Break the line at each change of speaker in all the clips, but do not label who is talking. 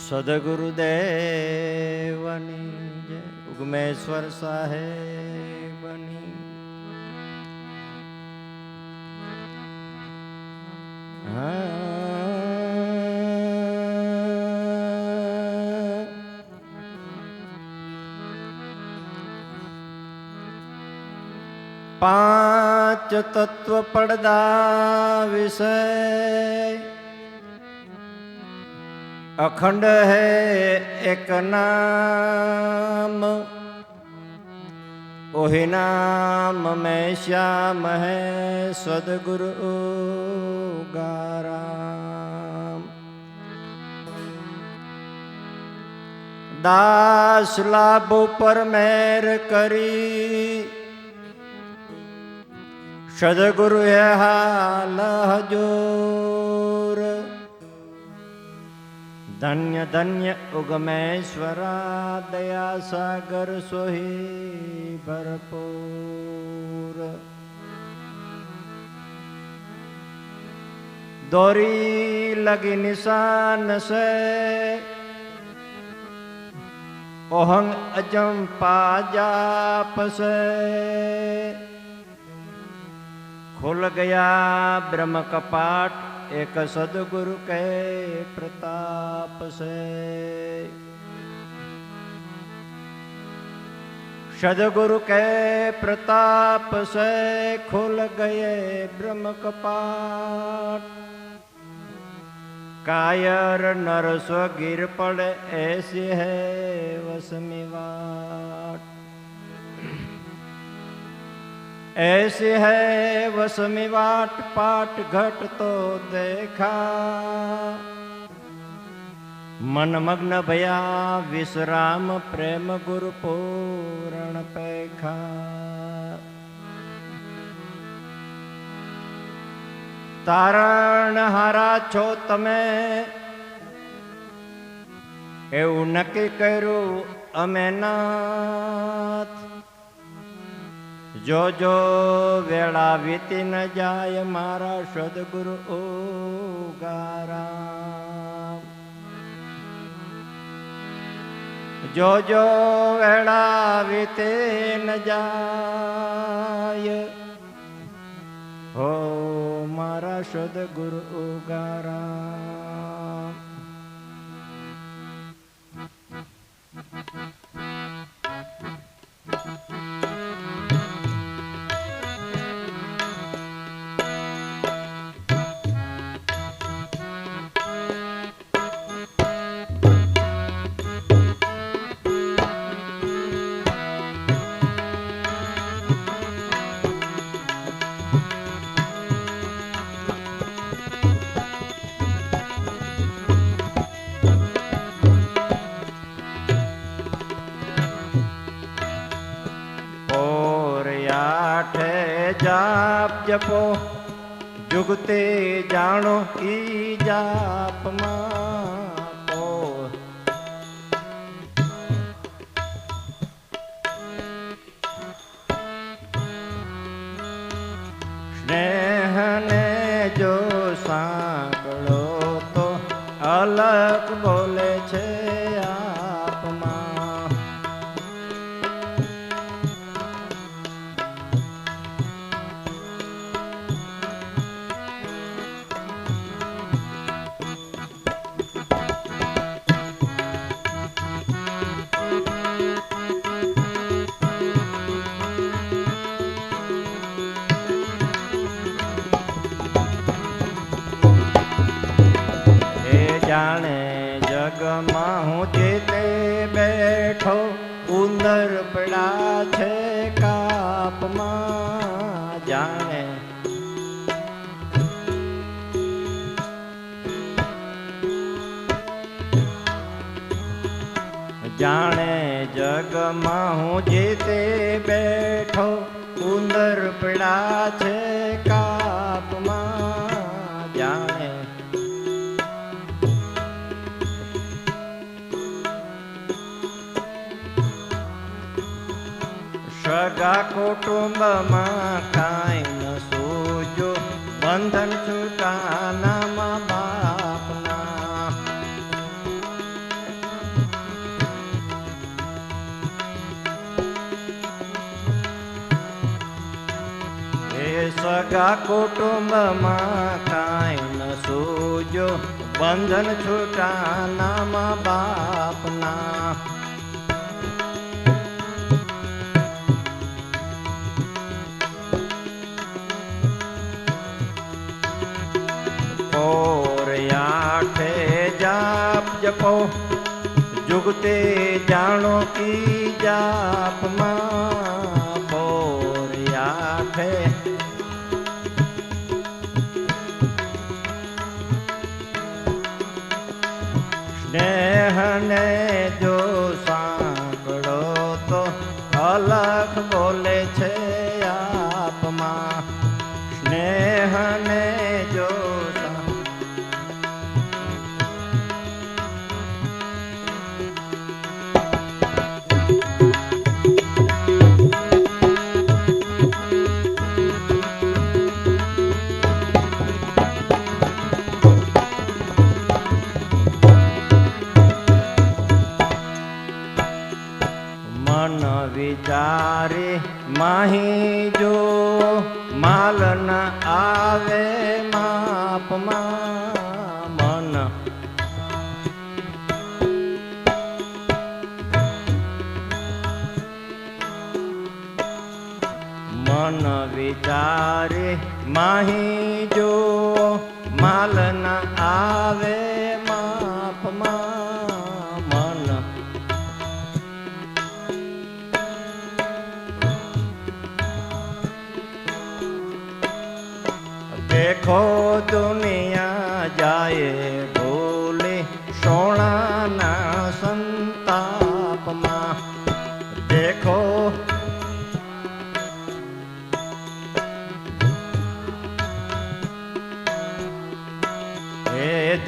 સદગુરુદેવની જય. ઉગમેશ્વર સાહેબની. પાંચ તત્વ પડદા વિષય અખંડ હૈ એક નામ, ઓહી નામ મેં શ્યામ હૈ સદગુરુ ગારામ. દાસ લાભ ઉપર મેર કરી, સદગુરુ હે હાલ હજૂર. ધન્ય ધન્ય ઉગમેશ્વરા દયા સાગર સોહી ભરપૂર. દોરી લગી નિશાન સે ઓહંગ અજમ પાજાપ સે. खुल गया ब्रह्म कपाट एक सदगुरु के प्रताप से. सदगुरु के प्रताप से खुल गए ब्रह्म कपाट. कायर नर स्व गिर पड़े ऐसी है वसमी वाट. ऐसी है वसमी वाट पाट घट तो देखा. मन मग्न भया विश्राम प्रेम गुरु पूर्ण पैखा. તારણ હારા છો તમે એવું નક્કી કર્યું અમે નાથ. જો જો વેળા વીતી ન જાય મારા સદગુરુ ગારામ. જો જો વેળા વીતી ન જાય હો મારા સદગુરુ ગારામ. જાપ જપો જુગતે જાણો ઈ જાપમાં પો. સ્નેહને જો સાંભળો તો અલગ બોલે છે આપમાં. જાણે જગમાં હું જીતે બેઠો ઉંદર પડા છે કાપમાં. જાણે જાણે જગમાં હું જીતે બેઠો ઉંદર પડા છે કાપમાં. જાણે સગા કુટુંબમાં કાંઈ ન સૂજો બંધન છૂટાના મા બાપના. સગા કુટુંબમાં કાંઈ ન સૂજો, બંધન છૂટા નામ બાપના. પોરયાઠે જાપ જપો, જુગતે જાણો કી જાપમાં. પોરયાઠે સ્નેહને જો સાંભળો તો અલખ બોલે છે આપમાં. સ્નેહને જો વિચારે માહી જો માલ ન આવે માપમાં. મન વિચારે માહી જો માલ ન આવે માપમાં. देखो दुनिया जाए भूले सोना संताप मां. देखो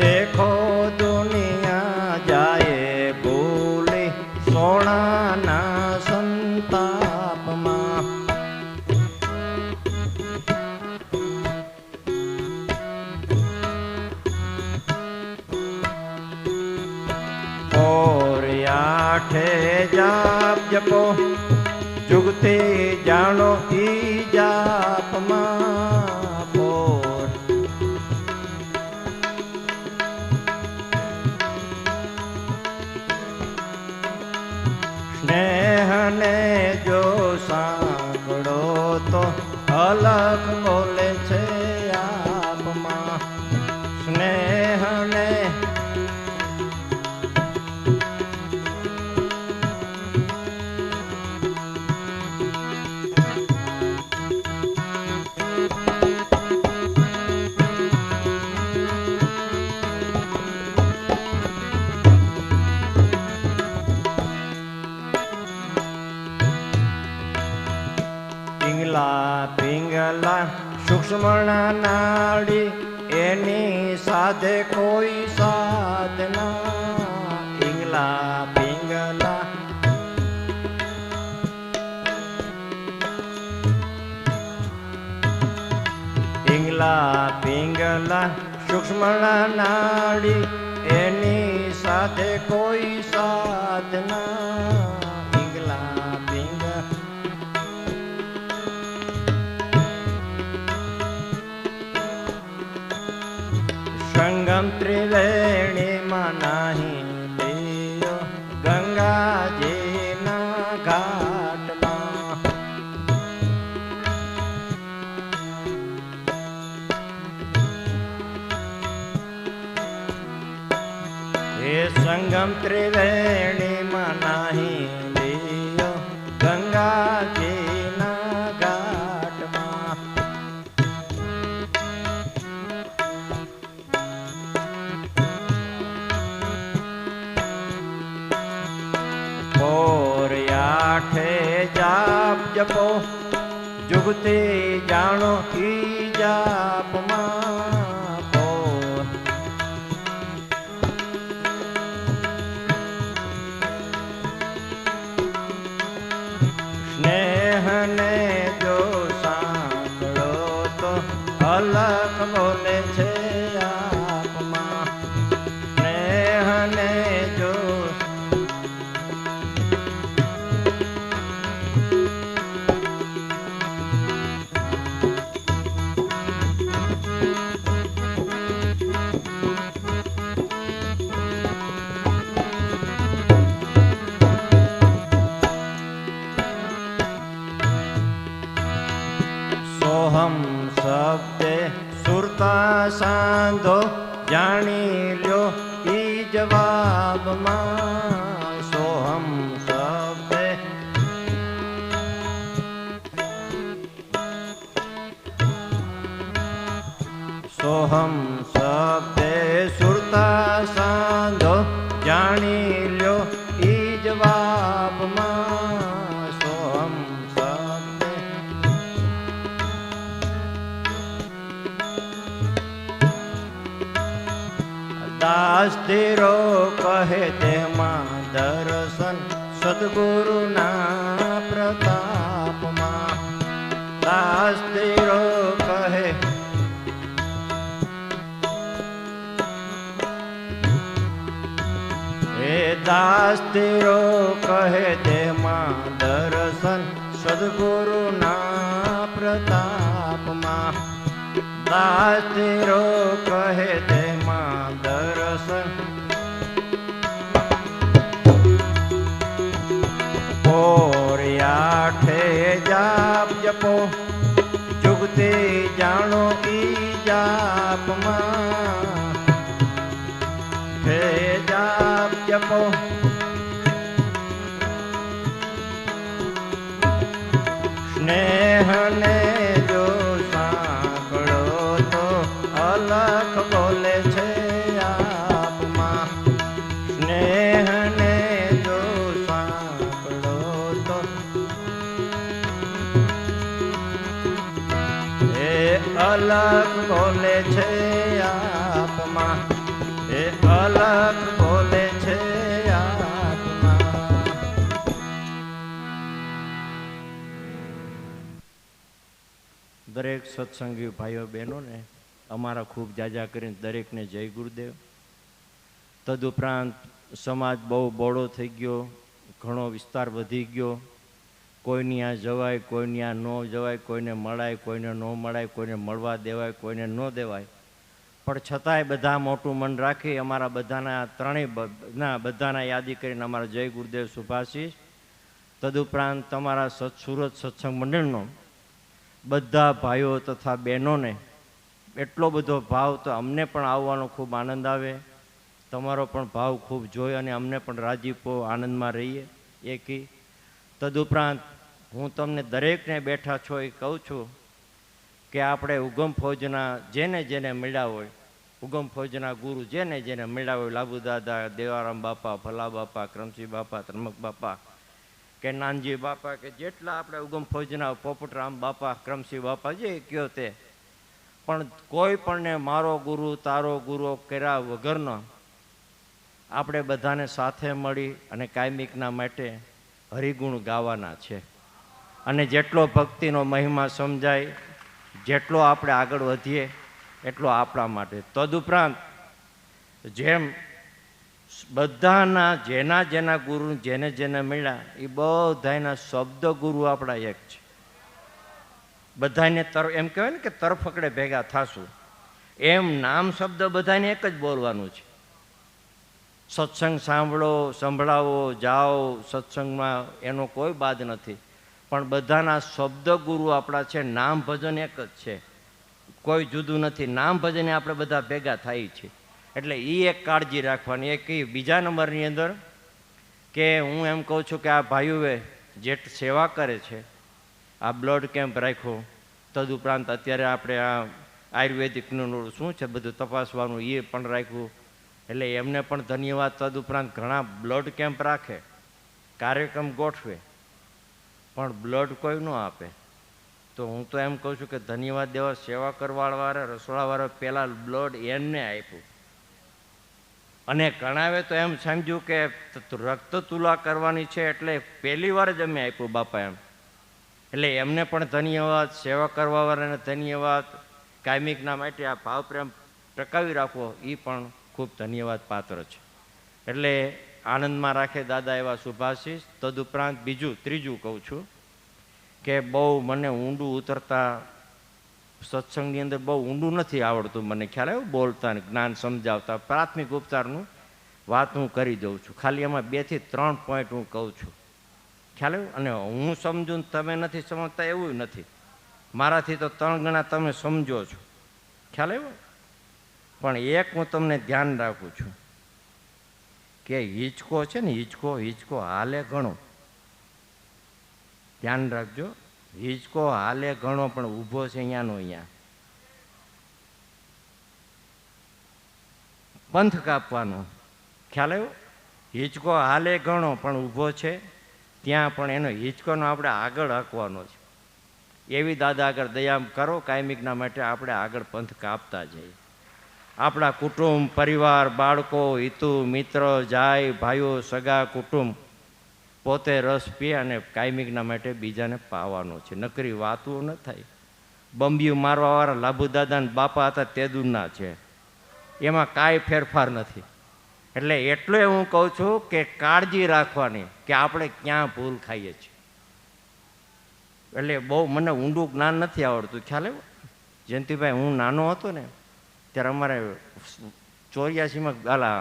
देखो दुनिया जाए भूले सोना संताप मां. પોરયાઠે જાપ જપો, જુગતે જાણો ઈ જાપમાં. પોર સ્નેહને જો સાંભળો તો અલખ બોલે છે આપમાં. સ્નેહને પિંગલા સૂક્ષ્મણા નાડી, એની સાથે કોઈ સાધના. પિંગલા પિંગલા પિંગલા પિંગલા સૂક્ષ્મણા નાડી, એની સાથે કોઈ સાધના. પિંગલા પિંગલા સંગમ ત્રિવેણીમાં નહીં લિયો, ગંગાજીના ઘાટમાં. એ સંગમ ત્રિવેણીમાં નહીં લિયો, ગંગાજીના ઘાટમાં. પોરયાઠે જાપ જપો, જુગતે જાણો ઈ જાપમાં. પોર સ્નેહને જો સાંભળો તો અલખ બોલે છે આપમાં. સ્નેહને જો સુરતા સાંધો જાણી લ્યો ઈ જવાબમાં સોહમ શબ્દે સોહમ શબ્દે સુરતા સાંધો જાણી લ્યો ઈ જવાબમાં સોહમ શબ્દે દાસ તેરો કહે તેમાં દર્શન સદગુરુના પ્રતાપમાં દાસ તેરો કહે દાસ તેરો કહે તેમાં દર્શન સદગુરુના પ્રતાપમાં દાસ તેરો કહે તેમાં દર્શન પોરિયાઠે જાપ જપો જુગતે જાણો ઈ જાપમાં હે જાપ જપો સ્નેહને જો સાંભળો તો અલખ બોલે છે આપમાં સ્નેહને જો સાંભળો તો એ અલખ બોલે છે આપમાં એ અલગ બોલે છે આત્મા. દરેક સત્સંગી ભાઈઓ બહેનોને અમારા ખૂબ જાજા કરીને દરેકને જય ગુરુદેવ. તદુપરાંત સમાજ બહુ બોળો થઈ ગયો, ઘણો વિસ્તાર વધી ગયો. કોઈની આ જવાય, કોઈની આ ન જવાય, કોઈને મળાય, કોઈને ન મળાય, કોઈને મળવા દેવાય, કોઈને ન દેવાય. પણ છતાંય બધા મોટું મન રાખી અમારા બધાના બધાના યાદી કરીને અમારા જય ગુરુદેવ શુભાશીષ. તદુપરાંત તમારા સુરત સત્સંગ મંડળનો બધા ભાઈઓ તથા બહેનોને એટલો બધો ભાવ તો અમને પણ આવવાનો ખૂબ આનંદ આવે. તમારો પણ ભાવ ખૂબ જોઈ અને અમને પણ રાજીપો આનંદમાં રહીએ એકી. તદુપરાંત હું તમને દરેકને બેઠા છો એ કહું છું કે આપણે ઉગમ ફૌજના જેને જેને મળ્યા હોય, ઉગમ ફૌજના ગુરુ જેને જેને મળ્યા હોય, લાભુ દાદા, દેવારામ બાપા, ભલા બાપા, કરમસિંહ બાપા, ત્રમક બાપા કે નાનજી બાપા કે જેટલા આપણે ઉગમ ફૌજના પોપટરામ બાપા, કરમસિંહ બાપા જે કયો તે, પણ કોઈ પણને મારો ગુરુ તારો ગુરુ કર્યા વગરનો આપણે બધાને સાથે મળી અને કાયમિકના માટે હરિગુણ ગાવાના છે. અને જેટલો ભક્તિનો મહિમા સમજાય, જેટલો આપણે આગળ વધીએ એટલો આપણા માટે. તદુપરાંત જેમ બધાના જેના જેના ગુરુ જેને જેને મળ્યા એ બધાના શબ્દ ગુરુ આપણા એક છે. બધાને એમ કહેવાય ને કે તરફકડે ભેગા થાશું, એમ નામ શબ્દ બધાને એક જ બોલવાનું છે. સત્સંગ સાંભળો, સંભળાવો, જાઓ સત્સંગમાં, એનો કોઈ બાદ નથી. પણ બધાના શબ્દ ગુરુ આપણા છે. નામ ભજન એક જ છે, કોઈ જુદું નથી. નામ ભજને આપણે બધા ભેગા થાય છે. એટલે એ એક કાળજી રાખવાની. એક બીજા નંબરની અંદર કે હું એમ કહું છું કે આ ભાઈઓએ જે સેવા કરે છે, આ બ્લડ કેમ્પ રાખ્યો, તદુપરાંત અત્યારે આપણે આ આયુર્વેદિકનું શું છે બધું તપાસવાનું એ પણ રાખ્યું, એટલે એમને પણ ધન્યવાદ. તદુપરાંત ઘણા બ્લડ કેમ્પ રાખે, કાર્યક્રમ ગોઠવે, પણ બ્લડ કોઈ ન આપે. તો હું તો એમ કહું છું કે ધન્યવાદ દેવા સેવા કરવાવાળા રસોડાવાળા પહેલાં બ્લડ એમને આપ્યું. અને ઘણાવે તો એમ સમજ્યું કે રક્ત તુલા કરવાની છે એટલે પહેલી વાર જ અમે આપ્યું બાપા એમ. એટલે એમને પણ ધન્યવાદ, સેવા કરવાવાળાને ધન્યવાદ. કાયમિકના માટે આ ભાવ પ્રેમ ટકાવી રાખવો એ પણ ખૂબ ધન્યવાદ પાત્ર છે. એટલે આનંદમાં રાખે દાદા એવા શુભાશીષ. તદુપરાંત ત્રીજું કહું છું કે બહુ મને ઊંડું ઉતરતા સત્સંગની અંદર બહુ ઊંડું નથી આવડતું, મને ખ્યાલ આવ્યો બોલતા ને જ્ઞાન સમજાવતા. પ્રાથમિક ઉપચારનું વાત હું કરી દઉં છું, ખાલી એમાં 2 થી 3 પોઈન્ટ હું કહું છું, ખ્યાલ આવ્યો. અને હું સમજું તમે નથી સમજતા એવું નથી, મારાથી તો 3 ગણા તમે સમજો છો. ખ્યાલ આવ્યો? પણ એક હું તમને ધ્યાન રાખું છું કે હિંચકો છે ને, હિંચકો હાલે ઘણો. ધ્યાન રાખજો, હિંચકો હાલે ઘણો પણ ઊભો છે અહીંયાનો અહીંયા. પંથ કાપવાનો, ખ્યાલ આવ્યો? હિંચકો હાલે ઘણો પણ ઊભો છે ત્યાં, પણ એનો હિંચકોનો આપણે આગળ હાંકવાનો છે. એવી દાદા આગળ દયા કરો કાયમિકના માટે આપણે આગળ પંથ કાપતા જઈએ. આપણા કુટુંબ, પરિવાર, બાળકો, હિતુ, મિત્ર, જાય, ભાઈઓ, સગા, કુટુંબ પોતે રસ પીએ અને કાયમિકના માટે બીજાને પાવાનો છે. નકરી વાતો ન થાય. બંબીયું મારવાવાળા લાભુ દાદાના બાપા હતા તે દૂરના છે, એમાં કાંઈ ફેરફાર નથી. એટલે એટલું હું કહું છું કે કાળજી રાખવાની કે આપણે ક્યાં ભૂલ ખાઈએ છીએ. એટલે બહુ મને ઊંડું જ્ઞાન નથી આવડતું, ખ્યાલ આવ્યો? જયંતિભાઈ, હું નાનો હતો ને ત્યારે અમારે 84માં ગાલા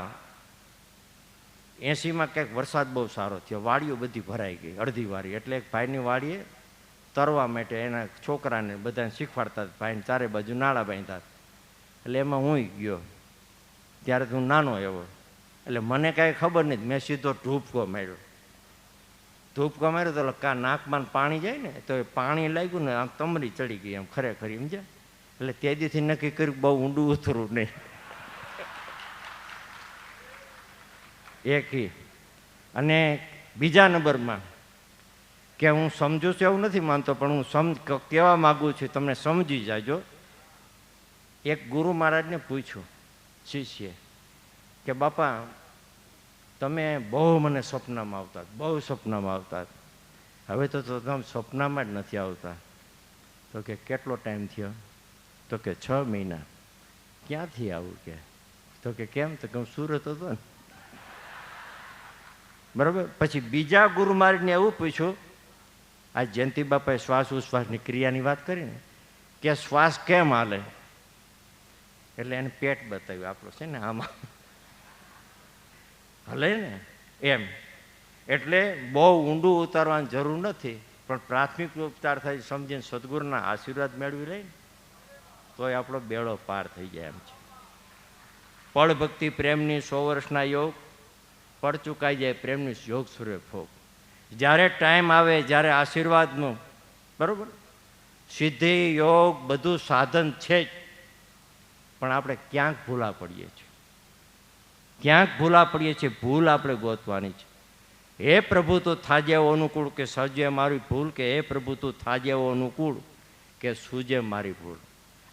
80માં કંઈક વરસાદ બહુ સારો થયો, વાડીઓ બધી ભરાઈ ગઈ અડધી વાડી. એટલે એક ભાઈની વાડીએ તરવા માટે એના છોકરાને બધાને શીખવાડતા, ભાઈને ચારે બાજુ નાળા બાંધતા. એટલે એમાં હું ગયો ત્યારે હું નાનો એવો, એટલે મને કાંઈ ખબર નહીં. મેં સીધો ઢૂપકો માર્યો. ઢૂપકો માર્યો તો નાકમાં પાણી જાય ને, તો એ પાણી લાગ્યું ને આમ તમરી ચડી ગઈ એમ, ખરેખર સમજ્યા? એટલે તે દીથી નક્કી કર્યું બહુ ઊંડું ઉતરવું નહીં. એક અને બીજા નંબરમાં કે હું સમજુ છું એવું નથી માનતો, પણ હું કહેવા માગું છું, તમને સમજી જાજો. એક ગુરુ મહારાજને પૂછ્યું શિષ્ય કે બાપા તમે બહુ મને સપનામાં આવતા, બહુ સપનામાં આવતા, હવે તો તમે સપનામાં જ નથી આવતા. તો કે કેટલો ટાઈમ થયો? તો કે 6 મહિના. ક્યાંથી આવું કે? તો કે કેમ? તો કે હું સુરત હતો ને. બરાબર. પછી બીજા ગુરુ મહારાજને એવું પૂછ્યું, આ જયંતિ બાપાએ શ્વાસ ઉશ્વાસની ક્રિયાની વાત કરી ને, કે શ્વાસ કેમ હાલે? એટલે એને પેટ બતાવ્યું આપણું છે ને આમાં હલે ને એમ. એટલે બહુ ઊંડું ઉતારવાની જરૂર નથી, પણ પ્રાથમિક ઉપચાર થાય સમજીને સદગુરુના આશીર્વાદ મેળવી લઈને તોય આપણો બેડો પાર થઈ જાય એમ છે. પળ ભક્તિ પ્રેમની 100 વર્ષના યોગ, પડ ચૂકાઈ જાય પ્રેમની યોગ સૂર્ય ફોગ. જ્યારે ટાઈમ આવે, જ્યારે આશીર્વાદનું, બરાબર, સિદ્ધિ યોગ બધું સાધન છે જ, પણ આપણે ક્યાંક ભૂલા પડીએ છીએ, ક્યાંક ભૂલા પડીએ છીએ. ભૂલ આપણે ગોતવાની છે. હે પ્રભુ તું થાજે એવો અનુકૂળ કે સજે મારી ભૂલ, કે હે પ્રભુ તું થાજે એવો અનુકૂળ કે સૂજે મારી ભૂલ.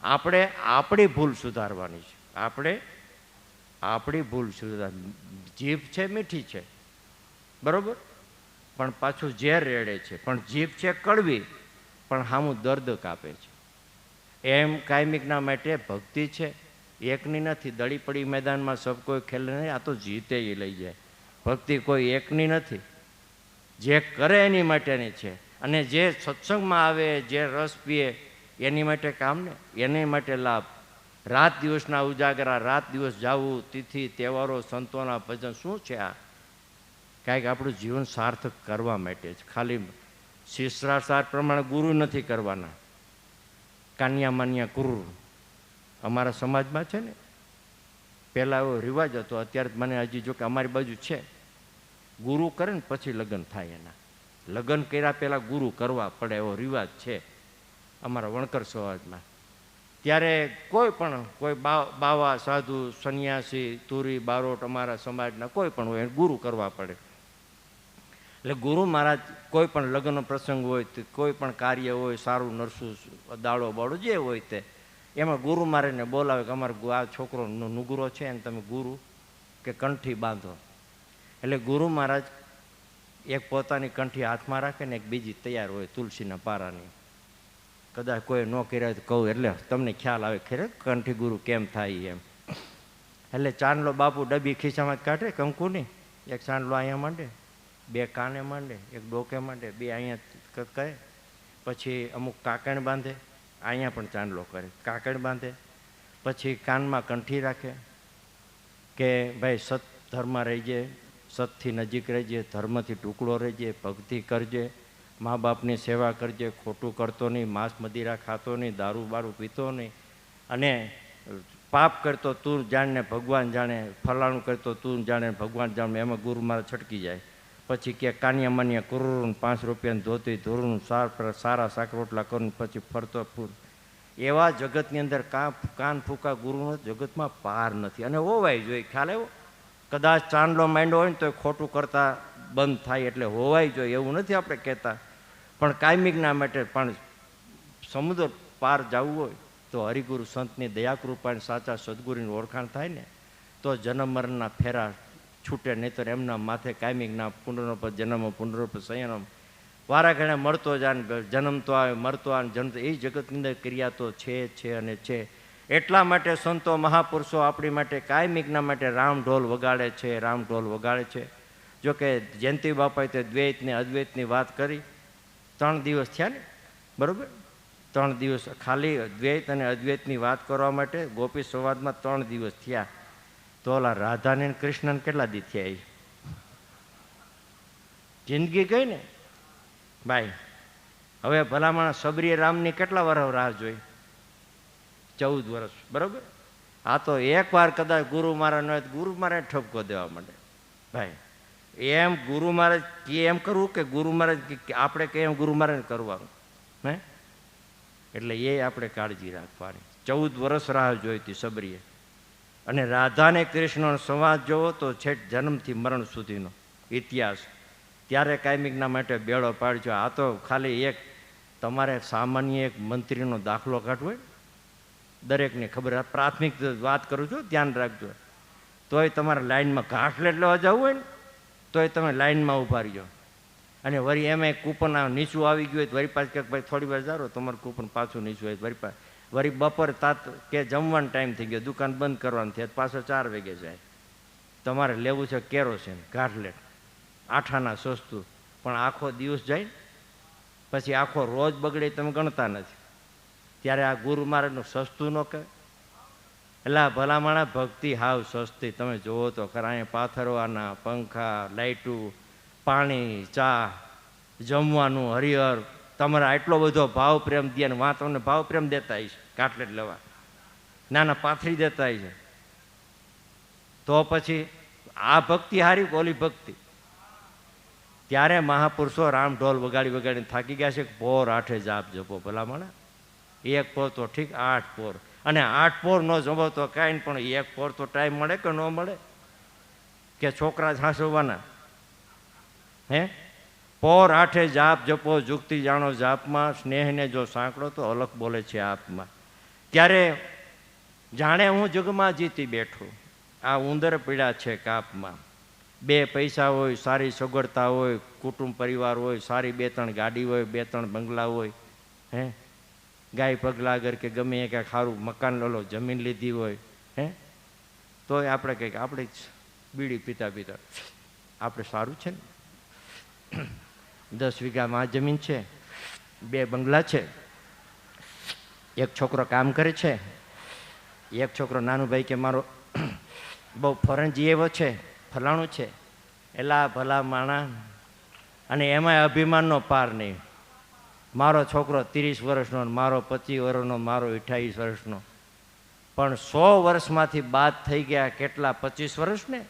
આપણે આપણી ભૂલ સુધારવાની છે. આપણે આપણી ભૂલ સુધાર. જીભ છે મીઠી છે, બરાબર, પણ પાછું ઝેર રેડે છે. પણ જીભ છે કડવી, પણ સામું દર્દ કાપે છે. એમ કાયમિકના માટે ભક્તિ છે એકની નથી. દળી પડી મેદાનમાં સબ કોઈ ખેલ નહીં, આ તો જીતે એ લઈ જાય. ભક્તિ કોઈ એકની નથી, જે કરે એની માટેની છે. અને જે સત્સંગમાં આવે, જે રસ પીએ એની માટે કામ ને, એની માટે લાભ. રાત દિવસના ઉજાગરા, રાત દિવસ જાવું, તિથિ તહેવારો, સંતોના ભજન, શું છે આ? કાંઈક આપણું જીવન સાર્થક કરવા માટે જ. ખાલી શિષ્ટાચાર પ્રમાણે ગુરુ નથી કરવાના. કાન્યા માન્યા ગુરુ અમારા સમાજમાં છે ને, પહેલાં એવો રિવાજ હતો, અત્યારે મને હજી જો કે અમારી બાજુ છે, ગુરુ કરે ને પછી લગ્ન થાય એના. લગ્ન કર્યા પહેલાં ગુરુ કરવા પડે એવો રિવાજ છે અમારા વણકર સમાજમાં. ત્યારે કોઈ બાવા, સાધુ, સંન્યાસી, તુરી, બારોટ અમારા સમાજના કોઈ પણ હોય ગુરુ કરવા પડે. એટલે ગુરુ મહારાજ કોઈ પણ લગ્ન પ્રસંગ હોય, કોઈ પણ કાર્ય હોય, સારું નરસું દાડો બાળો જે હોય તે, એમાં ગુરુ મહારાજને બોલાવે કે અમારો આ છોકરો નુગરો છે અને તમે ગુરુ કે કંઠી બાંધો. એટલે ગુરુ મહારાજ એક પોતાની કંઠી હાથમાં રાખે ને એક બીજી તૈયાર હોય તુલસીના પારાની. કદાચ કોઈ ન કર્યા તો કહું એટલે તમને ખ્યાલ આવે ખરે કંઠી ગુરુ કેમ થાય એમ. એટલે ચાંદલો બાપુ ડબ્બી ખિસ્સામાં કાઢે કંકુની, એક ચાંદલો અહીંયા માંડે, 2 કાને માંડે, 1 ડોકે માંડે, 2 અહીંયા કરે, પછી અમુક કાકણ બાંધે, અહીંયા પણ ચાંદલો કરે, કાકણ બાંધે, પછી કાનમાં કંઠી રાખે કે ભાઈ સત ધર્મમાં રહીજે, સતથી નજીક રહેજે, ધર્મથી ટુકડો રહેજે, ભક્તિ કરજે, મા બાપની સેવા કરજે, ખોટું કરતો નહીં, માંસ મદિરા ખાતો નહીં, દારૂ બારૂ પીતો નહીં, અને પાપ કરતો તું જાણે ભગવાન જાણે, ફલાણું કરતો તું જાણે ભગવાન જાણે, એમાં ગુરુ મારા છટકી જાય. પછી કે કાનિયા માનિયા કરોડું 5 રૂપિયાની ધોતી ધોરું સારા શાક રોટલા કરું પછી ફરતો ફૂર. એવા જગતની અંદર કાન ફૂકા ગુરુનો જગતમાં પાર નથી. અને હોવાય જોઈએ, ખ્યાલ આવ્યો? કદાચ ચાંદલો માંડ્યો હોય ને તો ખોટું કરતા બંધ થાય એટલે હોવાય જોઈએ, એવું નથી આપણે કહેતા. પણ કાયમિકના માટે પણ સમુદ્ર પાર જવું હોય તો હરિગુરુ સંતની દયાકૃપાની સાચા સદગુરુની ઓળખાણ થાય ને તો જન્મ મરણના ફેરા છૂટે. નહીં તો એમના માથે કાયમિકના પુનરોપ જન્મ પુનરોપ સંયમ વારા ઘણે મળતો જાય, જન્મતો આવે મરતો આવે, જન્મતો એ જગતની અંદર ક્રિયા તો છે અને છે. એટલા માટે સંતો મહાપુરુષો આપણી માટે કાયમિકના માટે રામ ઢોલ વગાડે છે, રામ ઢોલ વગાડે છે. જોકે જયંતિ બાપાએ તે દ્વૈતને અદ્વૈતની વાત કરી. 3 દિવસ થયા ને, બરાબર? 3 દિવસ ખાલી દ્વૈત અને અદ્વૈતની વાત કરવા માટે ગોપી સંવાદમાં 3 દિવસ થયા. તો ઓલા રાધાને કૃષ્ણને કેટલા દી થયા? જિંદગી ગઈ ને ભાઈ. હવે ભલામણ સબરી રામની કેટલા વર્ષ રાહ જોઈ? 14 વર્ષ, બરાબર? આ તો એકવાર કદાચ ગુરુ મહારાજ ન હોય તો ગુરુ મહારાજ ઠપકો દેવા માંડે ભાઈ. એમ ગુરુ મહારાજ એમ કરવું કે ગુરુ મહારાજ આપણે કે એમ ગુરુ મહારાજ કરવાનું હે? એટલે એ આપણે કાળજી રાખવાની. 14 વર્ષ રાહ જોઈ હતી સબરીએ. અને રાધાને કૃષ્ણનો સંવાદ જોવો તો છેક જન્મથી મરણ સુધીનો ઇતિહાસ. ત્યારે કાયમિકના માટે બેડો પાડજો. આ તો ખાલી એક તમારે સામાન્ય એક મંત્રીનો દાખલો કાઢવો હોય, દરેકને ખબર, પ્રાથમિક વાત કરું છું, ધ્યાન રાખજો. તોય તમારે લાઈનમાં ઘાસલેટ લેવા જવું હોય ને તોય તમે લાઈનમાં ઊભા રહીજો. અને વળી એમાં કૂપન નીચું આવી ગયું હોય તો વળી પાછું કે ભાઈ થોડી વાર જારો તમારું કૂપન પાછું નીચું હોય વળી બપોર તાત કે જમવાનો ટાઈમ થઈ ગયો, દુકાન બંધ કરવાની થઈ, પાછો 4 વાગે જાય. તમારે લેવું છે કેરોસીન ઘાસલેટ 8 આના સસ્તું, પણ આખો દિવસ જાય પછી આખો રોજ બગડે તમે ગણતા નથી. ત્યારે આ ગુરુ મહારાજનું સસ્તું ન કહે? એટલે ભલામણા ભક્તિ હાવ સસ્તી. તમે જુઓ તો ખરા, અહીંયા પાથરવાના પંખા, લાઇટું, પાણી, ચા, જમવાનું, હરિહર, તમારે આટલો બધો ભાવ પ્રેમ દે ને વાં તમને ભાવ પ્રેમ દેતા હશે કાટલેટ લેવા, નાના પાથરી દેતા હશે. તો પછી આ ભક્તિ હારી ઓલી ભક્તિ? ત્યારે મહાપુરુષો રામ ઢોલ વગાડી વગાડીને થાકી ગયા છે. પોર 8 જાપ જપો ભલામણા. 1 પોર તો ઠીક, 8 પોર. અને 8 પોર ન જમો તો કાંઈ પણ 1 પોર તો ટાઈમ મળે કે ન મળે? કે છોકરા હાંસવવાના હે? પોર 8 જાપ જપો જુગતી જાણો જાપમાં, સ્નેહને જો સાંકળો તો અલખ બોલે છે આપમાં. ત્યારે જાણે હું જગમાં જીતી બેઠું, આ ઉંદર પીડા છે કાપમાં. 2 પૈસા હોય, સારી સગવડતા હોય, કુટુંબ પરિવાર હોય, સારી 2-3 ગાડી હોય, 2-3 બંગલા હોય, હે ગાય પગલા આગળ કે ગમે એ કાંઈક સારું મકાન લો, જમીન લીધી હોય, હે તોય આપણે કંઈક આપણે બીડી પીતા પીતા આપણે સારું છે ને. 10 વીઘામાં જમીન છે, 2 બંગલા છે, 1 છોકરો કામ કરે છે, 1 છોકરો નાનું ભાઈ કે મારો બહુ ફરંજી એવો છે, ફલાણું છે. એલા ભલા માણા. અને એમાંય અભિમાનનો પાર નહીં. મારો છોકરો 30 વર્ષનો, મારો 25 વર્ષનો, મારો 28 વર્ષનો. પણ 100 વર્ષમાંથી બાદ થઈ ગયા કેટલા? 25 વર્ષ ને.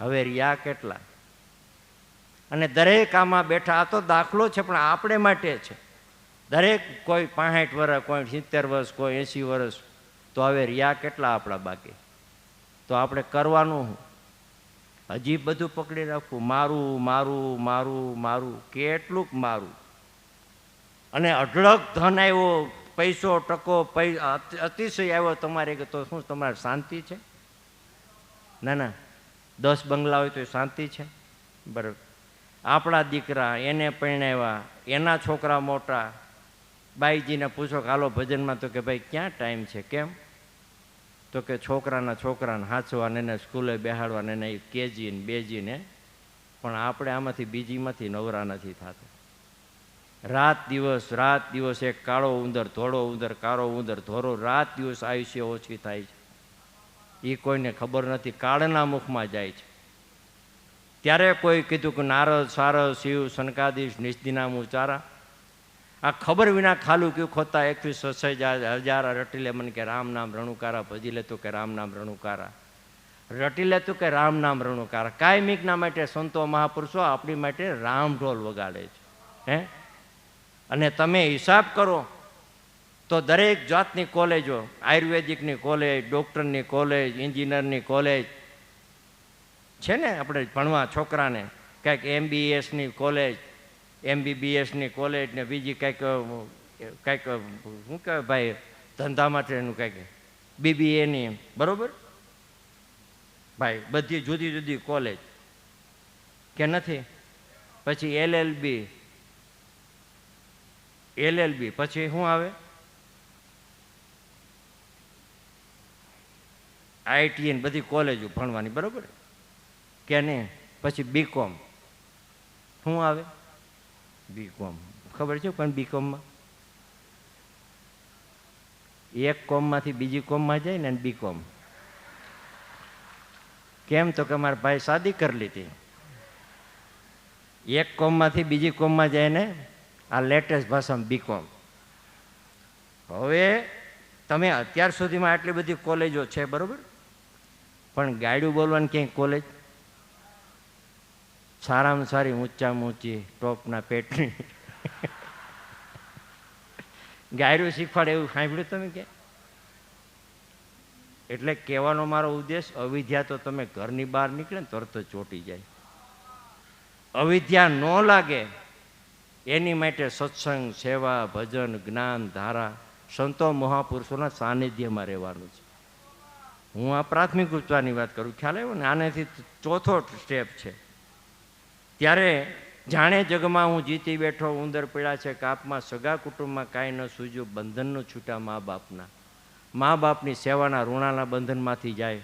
હવે રહ્યા કેટલા? અને દરેક આમાં બેઠા. આ તો દાખલો છે પણ આપણે માટે છે. દરેક કોઈ 65 વર્ષ, કોઈ 70 વર્ષ, કોઈ 80 વર્ષ. તો હવે રહ્યા કેટલા આપણા બાકી? તો આપણે કરવાનું હજી બધું પકડી રાખવું, મારું મારું મારું મારું, કેટલુંક મારું. અને અઢળક ધન આવ્યો, પૈસો ટકો અતિશય આવ્યો તમારે, તો શું તમારે શાંતિ છે? ના ના. 10 બંગલા હોય તો શાંતિ છે? બરાબર. આપણા દીકરા એને પરણાવ્યા, એના છોકરા મોટા. બાઈજીને પૂછો હાલો ભજનમાં, તો કે ભાઈ ક્યાં ટાઈમ છે? કેમ? તો કે છોકરાને હાંચવાને, એને સ્કૂલે બેહાડવાને, એને કેજી ને બેજી ને. પણ આપણે આમાંથી બીજીમાંથી નવરા નથી થતા. રાત દિવસ એક કાળો ઉંદર, ધોળો ઉંદર, કાળો ઉંદર, ધોળો, રાત દિવસ આયુષ્ય ઓછી થાય છે. એ કોઈને ખબર નથી, કાળના મુખમાં જાય છે. ત્યારે કોઈ કીધું કે નારદ સારદ શિવ સનકાદીશ નિષ્દિનામ ઉચારા. આ ખબર વિના ખાલું ક્યું ખોતા 21,000 રટી લે મને કે રામ નામ રણુકારા, ભજી લેતું કે રામ નામ રણુકારા, રટી લેતું કે રામ નામ રણુકારા. કાયમિકના માટે સંતો મહાપુરુષો આપણી માટે રામ ઢોલ વગાડે છે. હે, અને તમે હિસાબ કરો તો દરેક જાતની કોલેજો, આયુર્વેદિકની કોલેજ, ડૉક્ટરની કોલેજ, એન્જિનિયરની કોલેજ છે ને, આપણે ભણવા છોકરાને કંઈક MBSની કોલેજ, MBBSની કોલેજ ને બીજી કંઈક શું કહેવાય ભાઈ ધંધા માટેનું કંઈક BBAની, બરાબર ભાઈ, બધી જુદી જુદી કોલેજ કે નથી. પછી LLB પછી શું આવે, IIT ને બધી કોલેજો ભણવાની, બરાબર કે નહીં. પછી BCom શું આવે, BCom ખબર છે પણ BComમાં એક કોમમાંથી બીજી કોમમાં જાય ને BCom. કેમ તો કે મારા ભાઈ શાદી કરી લીધી, એક કોમમાંથી બીજી કોમમાં જાય ને આ લેટેસ્ટ ભાષામાં BCom. હવે તમે અત્યાર સુધીમાં આટલી બધી કોલેજો છે, બરાબર, પણ ગાડું બોલવાની ક્યાંય કોલેજ સારામાં સારી ઊંચામાં ઊંચી ટોપના પેટની ગાયરું શીખવાડે એવું સાંભળ્યું તમે કે? એટલે કહેવાનો મારો ઉદ્દેશ, અવિદ્યા તો તમે ઘરની બહાર નીકળે ને તરત જ ચોંટી જાય. અવિદ્યા ન લાગે એની માટે સત્સંગ, સેવા, ભજન, જ્ઞાન, ધારા, સંતો મહાપુરુષોના સાનિધ્યમાં રહેવાનું છે. હું આ પ્રાથમિક ઉપચારની વાત કરું, ખ્યાલ આવ્યો ને? આનેથી ચોથો સ્ટેપ છે. ત્યારે જાણે જગમાં હું જીતી બેઠો, ઉંદર પીડા છે કાપમાં, સગા કુટુંબમાં કાંઈ ન સૂજ્યું, બંધનનો છૂટા મા બાપના. મા બાપની સેવાના ઋણાના બંધનમાંથી જાય.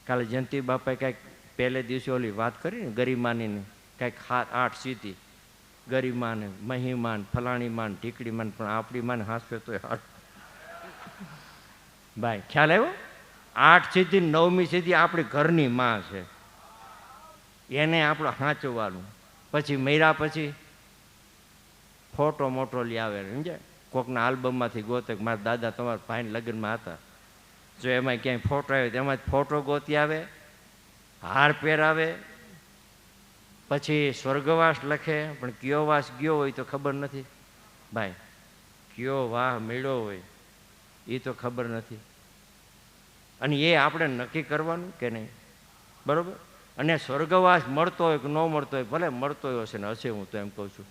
કાલે જયંતિ બાપાએ કાંઈક પહેલે દિવસે ઓલી વાત કરી ને ગરિમાની, કાંઈક 8 સીધી ગરિમાને, મહિમાન, ફલાણીમાન, ઢીકડીમાન, પણ આપણી માને હાંસવે તો ભાઈ ખ્યાલ આવ્યો? 8 સીધી 9મી સીધી આપણી ઘરની માં છે, એને આપણે સાચવવાનું. પછી મર્યા પછી ફોટો મોટો લઈ આવે, સમજાય? કોકના આલ્બમમાંથી ગોતે, મારા દાદા તમારા ભાઈને લગ્નમાં હતા, જો એમાં ક્યાંય ફોટો આવે તેમાં ફોટો ગોતી આવે, હાર પહેરાવે, પછી સ્વર્ગવાસ લખે. પણ કયો વાસ ગયો હોય તો ખબર નથી ભાઈ, કયો વાહ મળ્યો હોય એ તો ખબર નથી. અને એ આપણે નક્કી કરવાનું કે નહીં, બરાબર? અને સ્વર્ગવાસ મળતો હોય કે ન મળતો હોય, ભલે મળતો હોય હશે ને હશે, હું તો એમ કહું છું,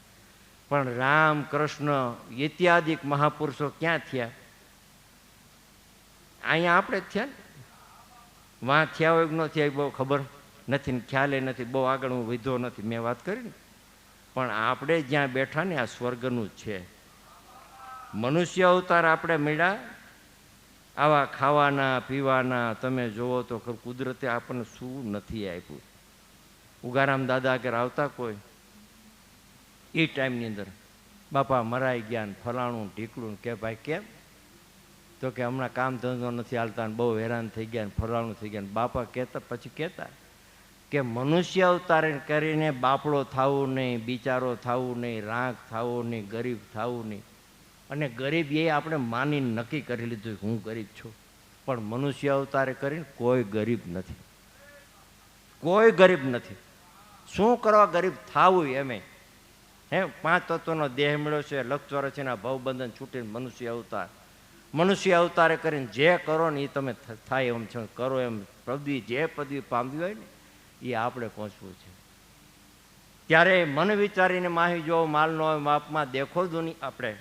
પણ રામ, કૃષ્ણ ઇત્યાદિક મહાપુરુષો ક્યાં થયા? અહીંયા આપણે જ થયા ને. વાં થયા હોય કે ન થયા બહુ ખબર નથી ને ખ્યાલે નથી, બહુ આગળ હું વિધો નથી, મેં વાત કરી ને. પણ આપણે જ્યાં બેઠા ને આ સ્વર્ગનું જ છે. મનુષ્ય અવતાર આપણે મળ્યા આવા ખાવાના પીવાના, તમે જુઓ તો કુદરતે આપણને શું નથી આપ્યું. ઉગારામ દાદા આગળ આવતા કોઈ એ ટાઈમની અંદર, બાપા મરાઈ ગયા ને ફલાણું ઢીકડું, કે ભાઈ કેમ? તો કે હમણાં કામ ધંધો નથી હાલતા ને બહુ હેરાન થઈ ગયા ને ફલાણું થઈ ગયા ને. બાપા કહેતા, પછી કહેતા કે મનુષ્ય અવતાર કરીને બાપડો થવું નહીં, બિચારો થવું નહીં, રાખ થવું નહીં, ગરીબ થવું નહીં. અને ગરીબ એ આપણે માનીને નક્કી કરી લીધું કે હું ગરીબ છું, પણ મનુષ્ય અવતારે કરીને કોઈ ગરીબ નથી, કોઈ ગરીબ નથી. શું કરવા ગરીબ થવું એમે? હે, 5 તત્વનો દેહ મળ્યો છે, લક્ષ ચોરસીના ભવબંધન છૂટીને મનુષ્ય અવતાર. મનુષ્ય અવતારે કરીને જે કરો ને એ તમે થાય એમ છો, કરો એમ. પદવી, જે પદવી પામવી હોય ને એ આપણે પહોંચવું છે. ત્યારે મન વિચારીને માહી જો માલનો હોય માપમાં, દેખો દુની આપણે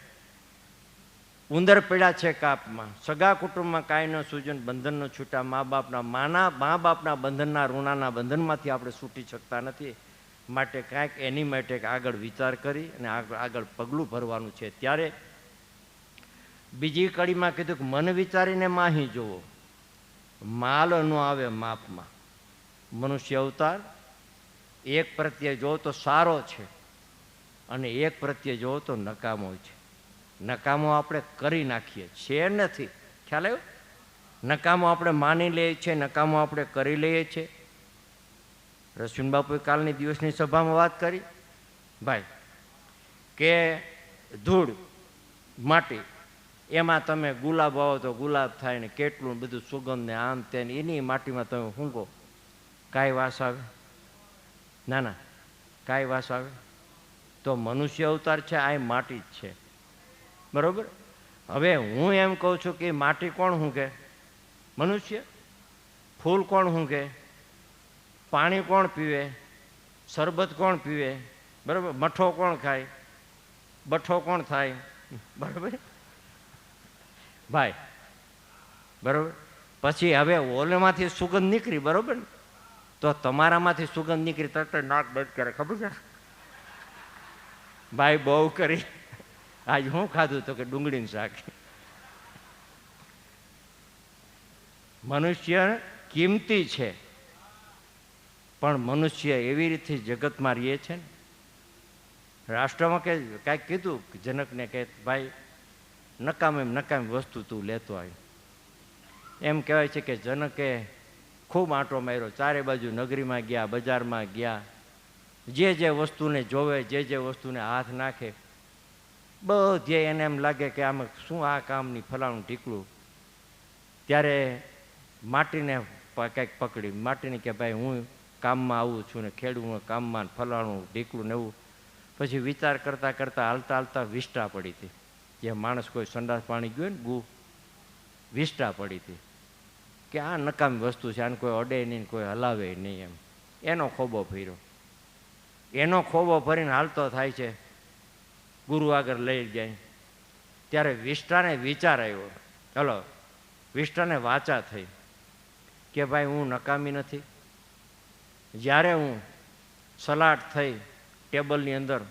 ઉંદર પડ્યા છે કાપમાં, સગા કુટુંબમાં કાંઈ ન સૂજન, બંધનનો છૂટા મા બાપના બંધનના ઋણાના બંધનમાંથી આપણે છૂટી શકતા નથી. માટે કાંઈક એની માટે આગળ વિચાર કરી અને આગળ પગલું ભરવાનું છે. ત્યારે બીજી કડીમાં કીધું કે મન વિચારીને માહી જોવો, માલ ન આવે માપમાં. મનુષ્ય અવતાર એક પ્રત્યે જોવો તો સારો છે અને એક પ્રત્યે જોવો તો નકામો છે. નકામો આપણે કરી નાખીએ છીએ નથી, ખ્યાલ આવ્યો? નકામો આપણે માની લઈએ છીએ, નકામો આપણે કરી લઈએ છીએ. રશ્મિન બાપુએ કાલની દિવસની સભામાં વાત કરી ભાઈ કે ધૂળ માટી, એમાં તમે ગુલાબ વાવો તો ગુલાબ થાય ને કેટલું બધું સુગંધ ને આમ તે એની માટીમાં તમે ઊંઘો, કાંઈ વાસ આવે? ના ના, કાંઈ વાસ આવે? તો મનુષ્ય અવતાર છે આ માટી જ છે, બરોબર? હવે હું એમ કહું છું કે માટી કોણ ઊંઘે? મનુષ્ય. ફૂલ કોણ ઊંઘે? પાણી કોણ પીવે? શરબત કોણ પીવે? બરાબર. મઠો કોણ ખાય? બઠો કોણ થાય? બરાબર ભાઈ, બરાબર. પછી હવે ઓલેમાંથી સુગંધ નીકળી, બરાબર ને? તો તમારામાંથી સુગંધ નીકળી તરત નાક બંધ કરે, ખબર છે ભાઈ? બહુ કરી. આજ હું ખાધું તો કે ડુંગળીનું શાક. મનુષ્ય કિંમતી છે, પણ મનુષ્ય એવી રીતે જગતમાં રહે છે ને. રાષ્ટ્રમાં કે કાંઈક કીધું જનકને કે ભાઈ નકામી વસ્તુ તું લેતો આવી. એમ કહેવાય છે કે જનકે ખૂબ આંટો માર્યો, ચારે બાજુ નગરીમાં ગયા, બજારમાં ગયા, જે વસ્તુને જોવે, જે વસ્તુને હાથ નાખે બધે એને એમ લાગે કે આમાં શું આ કામની ફલાણું ઢીકલું. ત્યારે માટીને કંઈક પકડી, માટીને કે ભાઈ હું કામમાં આવું છું ને ખેડૂત કામમાં ફલાણું ઢીકલું ને એવું. પછી વિચાર કરતાં કરતાં હાલતા હાલતા વિષ્ટા પડી હતી, જે માણસ કોઈ સંડાસ પાણી ગયું ને ગુ વિષ્ટા પડી હતી કે આ નકામી વસ્તુ છે, આને કોઈ અડે નહીં, કોઈ હલાવે નહીં. એમ એનો ખોબો ફર્યો. એનો ખોબો ફરીને હાલતો થાય છે, ગુરુ આગળ લઈ જાય. ત્યારે વિષ્ટાને વિચાર આવ્યો, ચલો વિષ્ટાને વાચા થઈ કે ભાઈ હું નકામી નથી. જ્યારે હું સલાડ થઈ ટેબલની અંદર,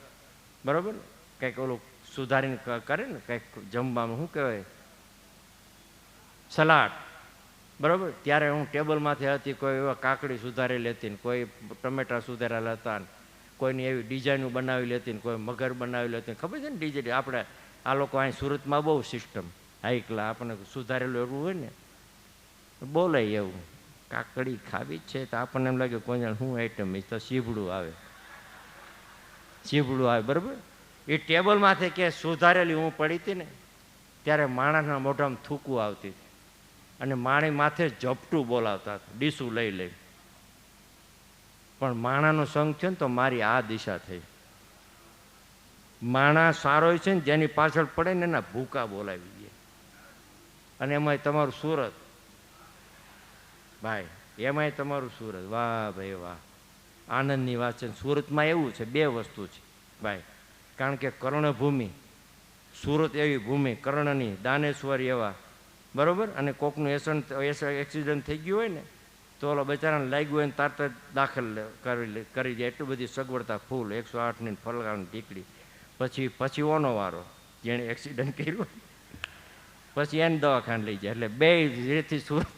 બરાબર, કંઈક ઓલું સુધારીને કરે ને કંઈક જમવામાં, શું કહેવાય, સલાડ, બરાબર, ત્યારે હું ટેબલમાંથી હતી કોઈ એવા કાકડી સુધારી લેતી ને કોઈ ટમેટા સુધારેલા હતા ને કોઈની એવી ડિઝાઇનો બનાવી લેતી ને કોઈ મગર બનાવી લેતી. ખબર છે ને ડિઝાઇન? આપણે આ લોકો અહીં સુરતમાં બહુ સિસ્ટમ હાઈ ક્લાસ, આપણને સુધારેલું એવું હોય ને બોલે એવું કાકડી ખાવી જ છે તો આપણને એમ લાગે કોઈ શું આઈટમ તો સીભડું આવે, સીભડું આવે, બરાબર. એ ટેબલમાંથી કે સુધારેલી હું પડી હતી ને ત્યારે માણસના મોઢામાં થૂકવું આવતી હતી અને માણી માથે ઝપટું બોલાવતા હતા ડીસું લઈ લઈ. પણ માણાનો સંગ છે ને તો મારી આ દિશા થઈ. માણા સારો છે ને જેની પાછળ પડે ને એના ભૂકા બોલાવી દે. અને એમાંય તમારું સુરત ભાઈ, એમાંય તમારું સુરત, વાહ ભાઈ વાહ, આનંદની વાત છે. સુરતમાં એવું છે, બે વસ્તુ છે ભાઈ, કારણ કે કર્ણભૂમિ, સુરત એવી ભૂમિ કર્ણની, દાનેશ્વર એવા, બરાબર. અને કોકનું એક્સિડન્ટ થઈ ગયું હોય ને તો ઓલો બચારાને લાગ્યું હોય ને તાર દાખલ કરી જાય, એટલી બધી સગવડતા ફૂલ, 108ની ફલગાની ટીકડી. પછી ઓનો વારો જેણે એક્સિડન્ટ કર્યું પછી એને દવાખાને લઈ જાય. એટલે બે જેથી સુરત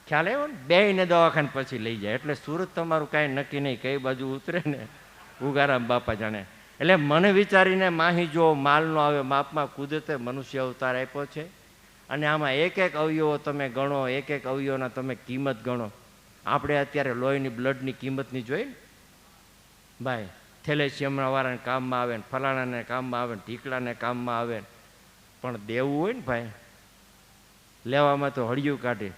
ખ્યાલ આવ્યો ને, બેયને દવાખાને પછી લઈ જાય. એટલે સુરત તમારું કાંઈ નક્કી નહીં કઈ બાજુ ઉતરે ને, ઉગારામ બાપા જાણે. એટલે મને વિચારીને માહી જો માલ નો આવે માપમાં, કુદરતે મનુષ્ય અવતાર આપ્યો છે અને આમાં એક એક અવયવો તમે ગણો, એક એક અવયવોના તમે કિંમત ગણો. આપણે અત્યારે લોહીની બ્લડની કિંમતની જોઈ ને ભાઈ, થેલેસિયમના વાળાને કામમાં આવે ને, ફલાણાને કામમાં આવે ને, ઢીકલાને કામમાં આવે ને, પણ દેવું હોય ને ભાઈ લેવામાં તો હળિયું કાઢે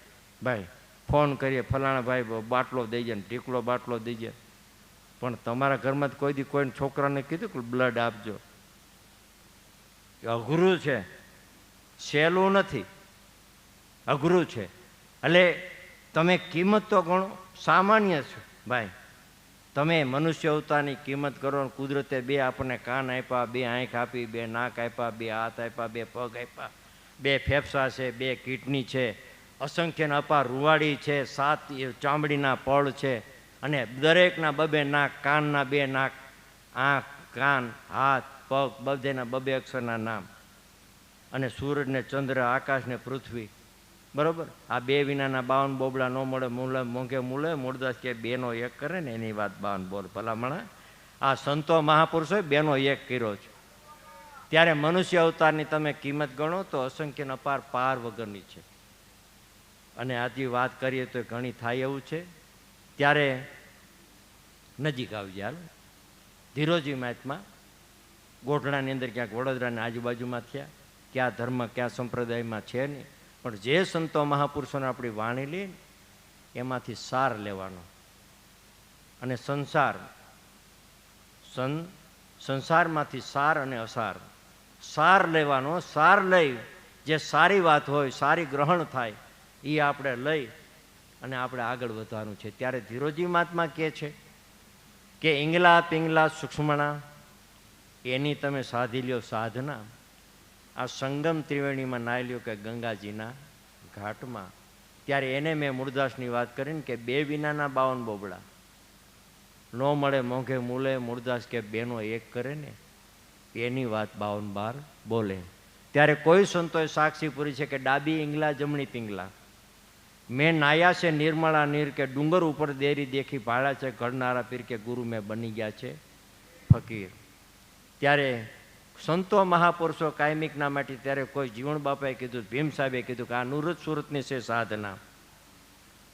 ભાઈ. ફોન કરીએ ફલાણા ભાઈ બાટલો દઈ જાય ને, ઢીકલો બાટલો દઈ જાય. પણ તમારા ઘરમાં કોઈ દી કોઈને છોકરાને કીધું કે બ્લડ આપજો? અઘરું છે, સહેલું નથી, અઘરું છે. એટલે તમે કિંમત તો ગણો, સામાન્ય છે ભાઈ. તમે મનુષ્ય અવતારની કિંમત કરો. કુદરતે બે આપણને કાન આપ્યા, બે આંખ આપી, બે નાક આપ્યા, બે હાથ આપ્યા, બે પગ આપ્યા, બે ફેફસા છે, બે કિડની છે, અસંખ્ય અપાર રૂવાડી છે, 7 ચામડીના પળ છે, અને દરેકના બબે નાક, કાનના 2 નાક, આંખ, કાન, હાથ, પગ, બધેના બબે અક્ષરના નામ. અને સૂરજ ને ચંદ્ર, આકાશ ને પૃથ્વી, બરોબર. આ બે વિનાના 52 બોબડા ન મળે, મૂલે મોંઘે મૂલે. મૂળદાસ કે બેનો એક કરે ને એની વાત 52 બોલ. ભલામણા આ સંતો મહાપુરુષોએ બેનો એક કર્યો છે. ત્યારે મનુષ્ય અવતારની તમે કિંમત ગણો તો અસંખ્ય અપાર પાર વગરની છે. અને આજે વાત કરીએ તો ઘણી થાય એવું છે. ત્યારે નજીક આવી હાલ ધીરોજી મહાત્મા ગોઠણાની અંદર ક્યાંક વડોદરાની આજુબાજુમાં થયા, ક્યાં ધર્મ ક્યાં સંપ્રદાયમાં છે નહીં. પણ જે સંતો મહાપુરુષોને આપણી વાણી લે એમાંથી સાર લેવાનો. અને સંસારમાંથી સાર અને અસાર, સાર લેવાનો. સાર લઈ જે સારી વાત હોય, સારી ગ્રહણ થાય એ આપણે લઈ અને આપણે આગળ વધવાનું છે. ત્યારે ધીરોજી મહાત્મા કહે છે કે ઈંગલા પિંગલા સૂક્ષ્મણા એની તમે સાધી લ્યો સાધના. આ સંગમ ત્રિવેણીમાં નાહી લ્યો કે ગંગાજીના ઘાટમાં. ત્યારે એને મેં મૂળદાસની વાત કરીને કે 2 વિનાના 52 બોબડા ન મળે મોંઘે મૂલે. મૂળદાસ કે બેનો એક કરે ને એની વાત 52 બાર બોલે. ત્યારે કોઈ સંતોએ સાક્ષી પૂરી છે કે ડાબી ઈંગલા જમણી પિંગલા. મેં નાયા છે નિર્મળા નીર કે ડુંગર ઉપર દેરી દેખી ભાડા છે ઘડનારા પીર કે ગુરુ મેં બની ગયા છે ફકીર. ત્યારે સંતો મહાપુરુષો કાયમિકના માટે ત્યારે કોઈ જીવણ બાપાએ કીધું, ભીમ સાહેબે કીધું કે આ નૂરત સુરતની છે સાધના.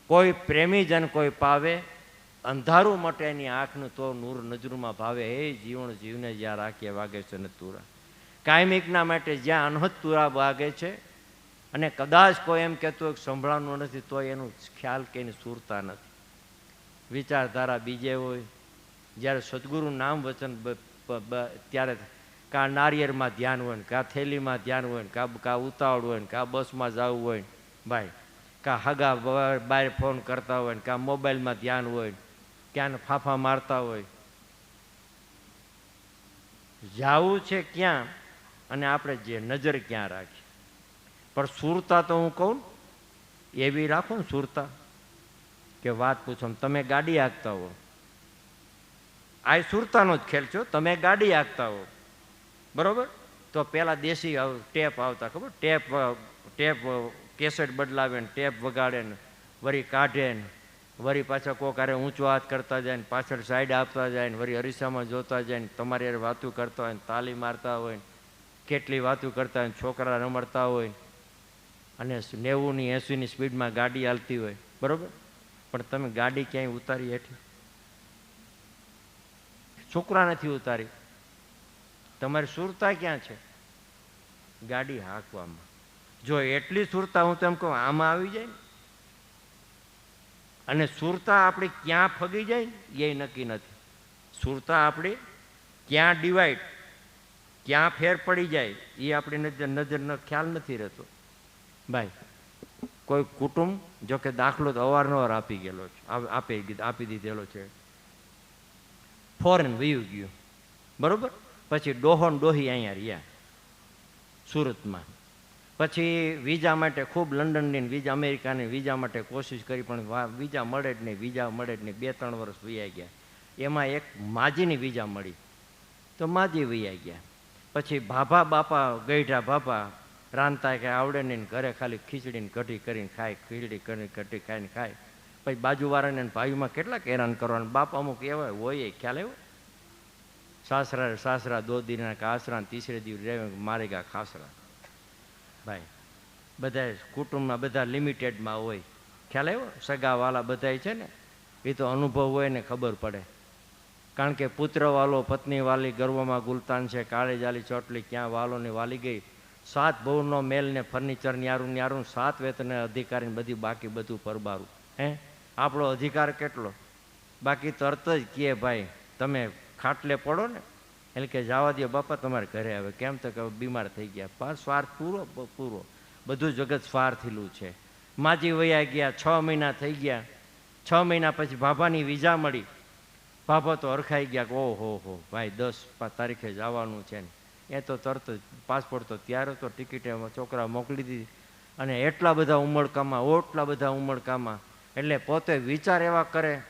કોઈ પ્રેમી જન કોઈ પાવે અંધારું મટે એની આંખનું તો નૂર નજરમાં ભાવે. હે જીવણ જીવને જ્યાં રાખીએ વાગે છે ને તુરા. કાયમિકના માટે જ્યાં અનહદ તુરા વાગે છે અને કદાચ કોઈ એમ કહેતું હોય સંભળાનું નથી તો એનું ખ્યાલ કે એની સુરતા નથી. વિચારધારા બીજે હોય. જ્યારે સદગુરુ નામ વચન ત્યારે કાં નારિયેળમાં ધ્યાન હોય ને, કાં થેલીમાં ધ્યાન હોય ને, કાં ઉતાવળ હોય ને, કાં બસમાં જવું હોય ને ભાઈ, કાં હગા બહાર ફોન કરતા હોય ને, કાં મોબાઈલમાં ધ્યાન હોય, ક્યાં ફાફા મારતા હોય. જાવું છે ક્યાં અને આપણે જે નજર ક્યાં રાખીએ. પણ સુરતા તો હું કહું એવી રાખો ને સુરતા કે વાત પૂછો. તમે ગાડી હાંકતા હો, આ સુરતાનો જ ખેલ છો. તમે ગાડી હાંકતા હો બરોબર, તો પેલા દેશી ટેપ આવતા ખબર, ટેપ કેસેટ બદલાવે ને ટેપ વગાડે ને વળી કાઢે ને વળી પાછા કોક હારે ઊંચો હાથ કરતા જાય ને પાછળ સાઈડ આપતા જાય ને વળી અરીસામાં જોતા જાય ને તમારી યાર વાતું કરતા હોય ને તાલી મારતા હોય ને કેટલી વાતું કરતા હોય ને છોકરા રમડતા હોય અને 90 ની 80 ની સ્પીડમાં ગાડી હાલતી હોય બરોબર. પણ તમે ગાડી ક્યાંય ઉતારી હેઠી? છોકરા નથી ઉતારી. તમારી સુરતા ક્યાં છે? ગાડી હાંકવામાં. જો એટલી સુરતા હું તેમ કહું આમાં આવી જાય ને, અને સુરતા આપણી ક્યાં ફગી જાય ને એ નક્કી નથી. સુરતા આપણી ક્યાં ડિવાઈડ, ક્યાં ફેર પડી જાય એ આપણી નજરનો ખ્યાલ નથી રહેતો ભાઈ. કોઈ કુટુંબ જો કે દાખલો તો અવારનવાર આપી ગયેલો છે, આપી દીધેલો છે. ફોરેન વયું ગયું બરોબર, પછી ડોહો ને ડોહી અહીંયા રહ્યા સુરતમાં. પછી વિઝા માટે ખૂબ લંડનની વિઝા અમેરિકાની વિઝા માટે કોશિશ કરી પણ વિઝા મળે જ નહીં, વિઝા મળે જ નહીં. 2-3 વર્ષ વૈયા ગયા. એમાં એક માજીની વિઝા મળી તો માજી વૈયા ગયા. પછી ભાભા બાપા ગઈઢા બાપા રાંધતા કે આવડે નહીં, ઘરે ખાલી ખીચડીને કઢી કરીને ખાય, ખીચડી કરીને કઢી ખાઈને ખાય. પછી બાજુવાળાને ભાઈઓમાં કેટલાક હેરાન કરવાના. બાપ અમુક એવા હોય ખ્યાલ આવ્યો, સાસરા 2 દિનના કાસરા, તીસરે દિવસ રહે મારે ગા ખાસરા. ભાઈ બધા કુટુંબમાં બધા લિમિટેડમાં હોય, ખ્યાલ આવ્યો. સગાવાલા બધા છે ને એ તો અનુભવ હોય ને ખબર પડે. કારણ કે પુત્ર વાલો પત્ની વાલી ગર્વમાં ગુલતાન છે, કાળી જાલી ચોટલી ક્યાં વાલોની વાલી ગઈ. 7 ભવનનો મેલ ને ફર્નિચર ન્યારું ન્યારું, 7 વેતને અધિકારી બધી બાકી બધું પરબારું. આપણો અધિકાર કેટલો? બાકી તરત જ કહે ભાઈ તમે ખાટલે પડો ને એટલે કે જવા દો બાપા તમારે ઘરે આવે. કેમ તો કે બીમાર થઈ ગયા. સ્વાર્થ પૂરો બધું જગત સ્વાર્થીલું છે. માજી વયા ગયા, 6 મહિના થઈ ગયા. 6 મહિના પછી ભાભાની વિઝા મળી. ભાભા તો હરખાઈ ગયા કે ઓહો ભાઈ 10 તારીખે જવાનું છે ને. એ તો તરત જ પાસપોર્ટ તો ત્યારે તો ટિકિટ છોકરા મોકલી દીધી. અને એટલા બધા ઉમળકામાં એટલે પોતે વિચાર એવા કરે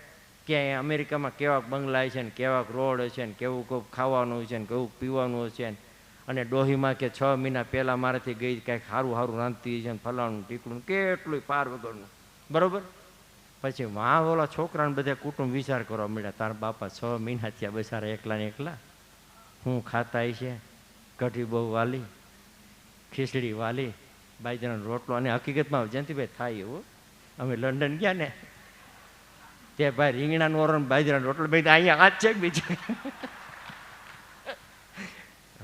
કે અમેરિકામાં કેવાક બંગલા છે ને કેવાક રોડ છે ને કેવું કોઈ ખાવાનું છે ને કેવું પીવાનું છે ને. અને ડોહીમાં કે 6 મહિના પહેલાં મારાથી ગઈ કાંઈક સારું રાંધતી છે ને ફલાણું ટીકડું કેટલું પાર વગરનું બરાબર. પછી વાં ઓલા છોકરાને બધા કુટુંબ વિચાર કરવા મળ્યા, તારા બાપા 6 મહિના થયા બસારા એકલા હું ખાતા છે, કઢી બહુ વાલી, ખીચડી વાલી, બાજરાનો રોટલો. અને હકીકતમાં જયંતિભાઈ થાય એવું, અમે લંડન ગયા ને તે ભાઈ રીંગણાનું ઓરણ બાજરાનો રોટલો ભાઈ અહીંયા હાથ છે બીજું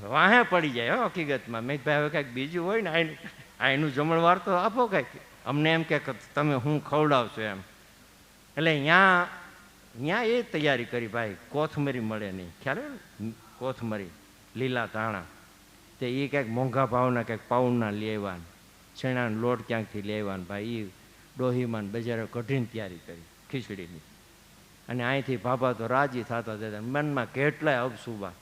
વાહે પડી જાય હો હકીકતમાં. મેં ભાઈ હવે કાંઈક બીજું હોય ને આનું જમણવાર તો આપો કાંઈક. અમને એમ કે તમે હું ખવડાવશો એમ. એટલે ત્યાં એ તૈયારી કરી ભાઈ. કોથમરી મળે નહીં, ખ્યાલ હોય ને કોથમરી, લીલા ધાણા, તે એ કંઈક મોંઘા ભાવના કંઈક પાઉન્ડના લેવાન, છેણાનો લોટ ક્યાંકથી લેવાન ભાઈ. એ ડોહીમાં બજારે કઢીને તૈયારી કરી ખીચડીની. અને અહીંથી બાબા તો રાજી થતા જતા, મનમાં કેટલાય અબસુબા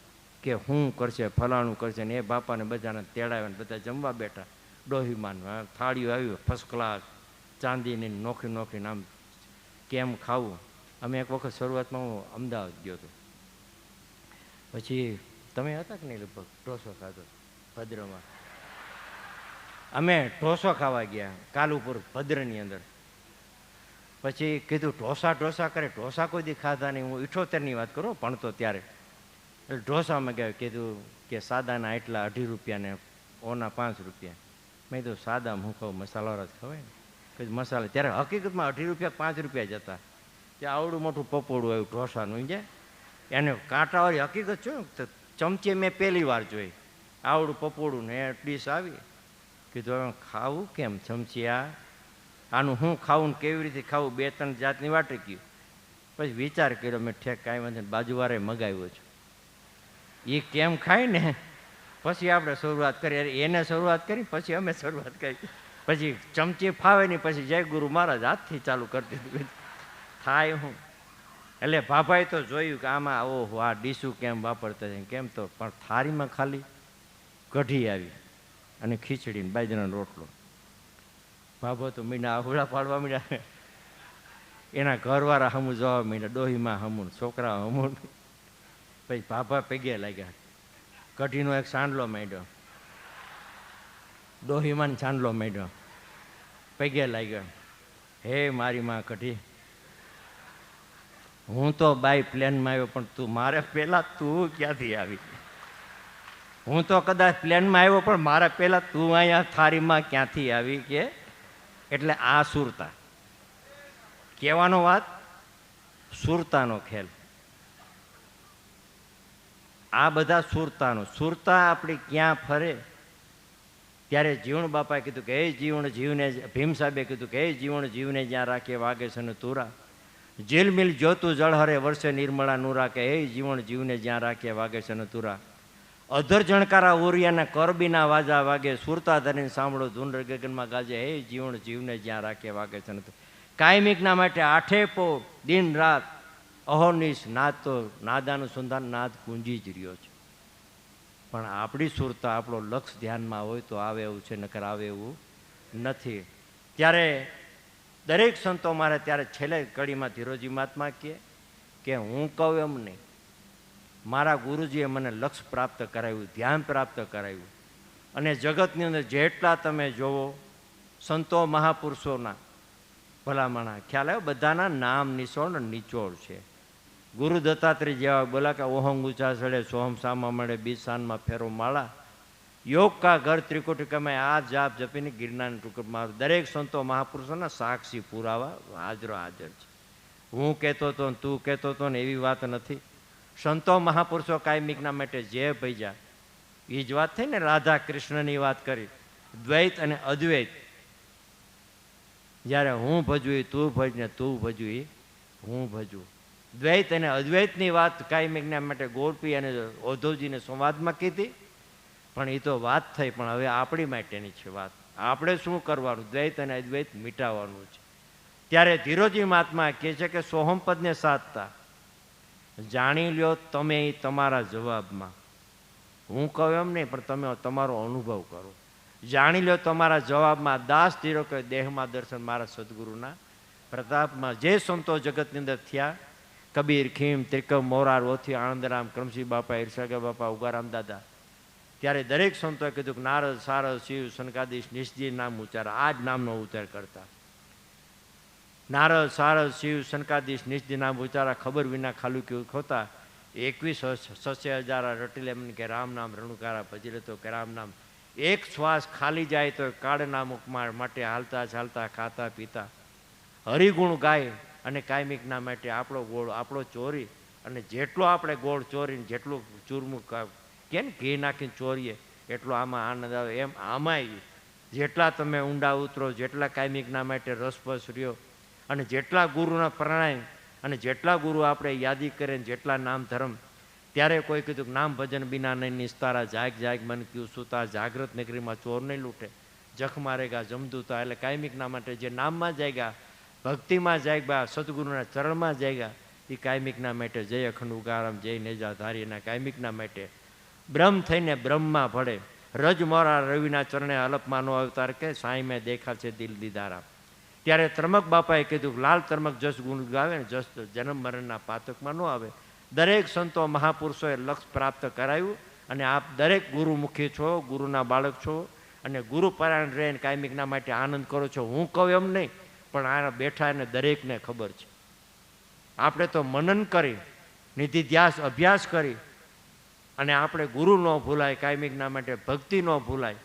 કે શું કરશે, ફલાણું કરશે ને. એ બાપાને બધાને તેડાવ્યા ને બધા જમવા બેઠા. ડોહીમાં થાળીઓ આવી ફર્સ્ટ ક્લાસ ચાંદીની નોખી નોખી નામ કેમ ખાવું. અમે એક વખત શરૂઆતમાં હું અમદાવાદ ગયો હતો, પછી તમે હતા કે નહીં લગભગ ઢોસો ખાધો ભદ્રમાં. અમે ઢોસો ખાવા ગયા કાલુપુર ભદ્રની અંદર. પછી કીધું ઢોસા કરે. ઢોસા કોઈ દી ખાધા નહીં. હું 78ની વાત કરું, ભણતો ત્યારે. એટલે ઢોસામાં ગયા, કીધું કે સાદાના એટલા 2.5 રૂપિયા ને ઓના 5 રૂપિયા. મેં કીધું સાદામાં હું કહું મસાલાવાળા જ ખવાય ને. કીધું મસાલા. ત્યારે હકીકતમાં 2.5 રૂપિયા 5 રૂપિયા જ હતા. ત્યાં આવડું મોટું પપોડું આવ્યું ઢોસાનું, જે એને કાંટાવાળી હકીકત છું. ચમચી મેં પહેલી વાર જોઈ આવડું પપોડું ને ડીશ આવી. કીધું હવે ખાવું કેમ ચમચી આનું શું ખાવું ને કેવી રીતે ખાવું. 2-3 જાતની વાટકી ગયું. પછી વિચાર કર્યો મેં, ઠેક કાંઈ વાંધો નહીં, બાજુવાળાએ મગાવ્યો છે, એ કેમ ખાય ને પછી આપણે શરૂઆત કરી. એને શરૂઆત કરી, પછી અમે શરૂઆત કરી. પછી ચમચી ફાવે નહીં, પછી જય ગુરુ મહારાજ હાથથી ચાલુ કરી દીધું. થાય હું. એટલે ભાભાએ તો જોયું કે આમાં ઓહો આ ડીશું કેમ વાપરતા છે કેમ. તો પણ થાળીમાં ખાલી કઢી આવી અને ખીચડી ને બાજરાનો રોટલો. ભાભો તો મીંડા આહુડા પાડવા મીંડા. એના ઘરવાળા હમું જવા મીંડા, ડોહીમાં હમું, છોકરા હમું. પછી ભાભા પગે લાગ્યા. કઢીનો એક સાંડલો માંડ્યો, ડોહીમાં સાંડલો માંડ્યો, પગે લાગ્યો. હે મારી માં કઢી, હું તો બાય પ્લેનમાં આવ્યો, પણ તું મારે પહેલા તું ક્યાંથી આવી. હું તો કદાચ પ્લેનમાં આવ્યો, પણ મારા પહેલા તું અહીંયા થાળીમાં ક્યાંથી આવી કે. એટલે આ સુરતા કહેવાનો વાત, સુરતાનો ખેલ. આ બધા સુરતાનો. સુરતા આપણી ક્યાં ફરે ત્યારે જીવણ બાપાએ કીધું કે હે જીવણ જીવને, ભીમ સાહેબે કીધું કે હે જીવણ જીવને જ્યાં રાખે વાગે છે ને તુરા, જીલમિલ જોતું જળહરે વર્ષે નિર્મળા નુરા, કે હે જીવણ જીવને જ્યાં રાખે વાગે છે ને તુરા, અધર જણકારા ઓરિયાના કરબીના વાજા વાગે, સુરતા ધરીને સાંભળો ધૂન ગગનમાં ગાજે, હે જીવણ જીવને જ્યાં રાખે વાગે છે ને તુરા. કાયમિકના માટે 8 પોર દિન રાત અહોનિશ નાદ, તો નાદાનું સુંદર નાદ ગુંજી જ રહ્યો છે. પણ આપણી સુરતા, આપણો લક્ષ ધ્યાનમાં હોય તો આવે એવું છે, નકર આવે એવું નથી. ત્યારે દરેક સંતો મારે ત્યારે છેલ્લે કડીમાં ધીરોજી મહાત્મા કહે કે હું કહું એમ નહીં, મારા ગુરુજીએ મને લક્ષ પ્રાપ્ત કરાવ્યું, ધ્યાન પ્રાપ્ત કરાવ્યું. અને જગતની અંદર જેટલા તમે જોવો સંતો મહાપુરુષોના ભલામણા ખ્યાલ આવ્યો, બધાના નામ નિશોળ નિચોડ છે. ગુરુ દત્તાત્રેય જેવા બોલા કે ઓહંગ ઊંચા ચડે, સોહમ સામા મળે, બીજ સાનમાં ફેરો માળા, યોગ કા ઘર ત્રિકુટિકામાં આ જાપ જપીને ગિરનારની ટુકડ મારું. દરેક સંતો મહાપુરુષોના સાક્ષી પુરાવા હાજરો હાજર છે. હું કહેતો હતો ને તું કહેતો હતો ને એવી વાત નથી. સંતો મહાપુરુષો કાયમિકના માટે જે ભજ્યા એ જ વાત થઈ ને. રાધા કૃષ્ણની વાત કરી, દ્વૈત અને અદ્વૈત. જ્યારે હું ભજવું તું ભજ ને તું ભજવું હું ભજવું. દ્વૈત અને અદ્વૈતની વાત કાયમિકના માટે ગોરપી અને ઓધવજીને સંવાદમાં કીધી, પણ એ તો વાત થઈ. પણ હવે આપણી માટેની છે વાત. આપણે શું કરવાનું? દ્વૈત અને અદ્વૈત મિટાવવાનું છે. ત્યારે ધીરોજી મહાત્મા કહે છે કે સોહમપદને સાધતા જાણી લ્યો તમે તમારા જવાબમાં. હું કહું એમ નહીં, પણ તમે તમારો અનુભવ કરો. જાણી લો તમારા જવાબમાં. દાસ ધીરો કે દેહમાં દર્શન મારા સદગુરુના પ્રતાપમાં. જે સંતો જગતની અંદર થયા, કબીર, ખીમ, ત્રિકમ, મોરાર, ઓથી, આણંદરામ, ક્રમશી બાપા, ઈર્ષાગા બાપા, ઉગારામ દાદા, ત્યારે દરેક સંતોએ કીધું કે નારદ, સારદ, શિવ, સનકાદીશ, નિશ્ચય નામ ઉચ્ચાર. આ જ નામનો ઉચ્ચાર કરતા. નારદ, સારદ, શિવ, સનકાદીશ, નિશ્ચય નામ ઉચ્ચારા, ખબર વિના ખાલું કેવું ખોતા. 21,000 રટી લે કે રામ નામ રણુકારા, ભજી લેતો કે રામ નામ. એક શ્વાસ ખાલી જાય તો કાળ નામ ઉપમાર માટે હાલતા ચાલતા ખાતા પીતા હરિગુણ ગાય. અને કાયમિકના માટે આપણો ગોળ આપણો ચોરી, અને જેટલો આપણે ગોળ ચોરીને જેટલું ચૂરમું કેમ ઘી નાખીને ચોરીએ એટલો આમાં આનંદ આવે, એમ આમાંય જેટલા તમે ઊંડા ઉતરો, જેટલા કાયમિકના માટે રસપસ રહ્યો, અને જેટલા ગુરુના પ્રણાય અને જેટલા ગુરુ આપણે યાદી કરીએ, જેટલા નામ ધર્મ, ત્યારે કોઈ કીધું નામ ભજન બિના નહીં નિસ્તારા, જાગ જાગ મન ક્યુ સુતા, જાગ્રત નગરીમાં ચોર નહીં લૂંટે, જખ મારેગા જમદૂતા. એટલે કાયમિકના માટે જે નામમાં જાગ્યા, ભક્તિમાં જાગ્યા, સદગુરુના ચરણમાં જાગ્યા, એ કાયમિકના માટે જય અખંડ ઉગારામ, જય નેજાધારીના કાયમિકના માટે બ્રહ્મ થઈને બ્રહ્મમાં ભળે. રજ મોરા રવિના ચરણે અલપમાં નો અવતાર કે સાંઈ મેં દેખા છે દિલ દીદારા. ત્યારે ત્રમક બાપાએ કીધું લાલ ત્રમક જસ ગુણ ગાવે ને જસ જન્મ મરણના પાતકમાં ન આવે. દરેક સંતો મહાપુરુષોએ લક્ષ્ય પ્રાપ્ત કરાયું, અને આપ દરેક ગુરુમુખી છો, ગુરુના બાળક છો, અને ગુરુ પરાયણ રહીને કાયમિકના માટે આનંદ કરો છો. હું કહું એમ નહીં, પણ આ બેઠા એને દરેકને ખબર છે. આપણે તો મનન કરી, નિધિધ્યાસ અભ્યાસ કરી, અને આપણે ગુરુ ન ભૂલાય, કાયમિકના માટે ભક્તિ ન ભૂલાય,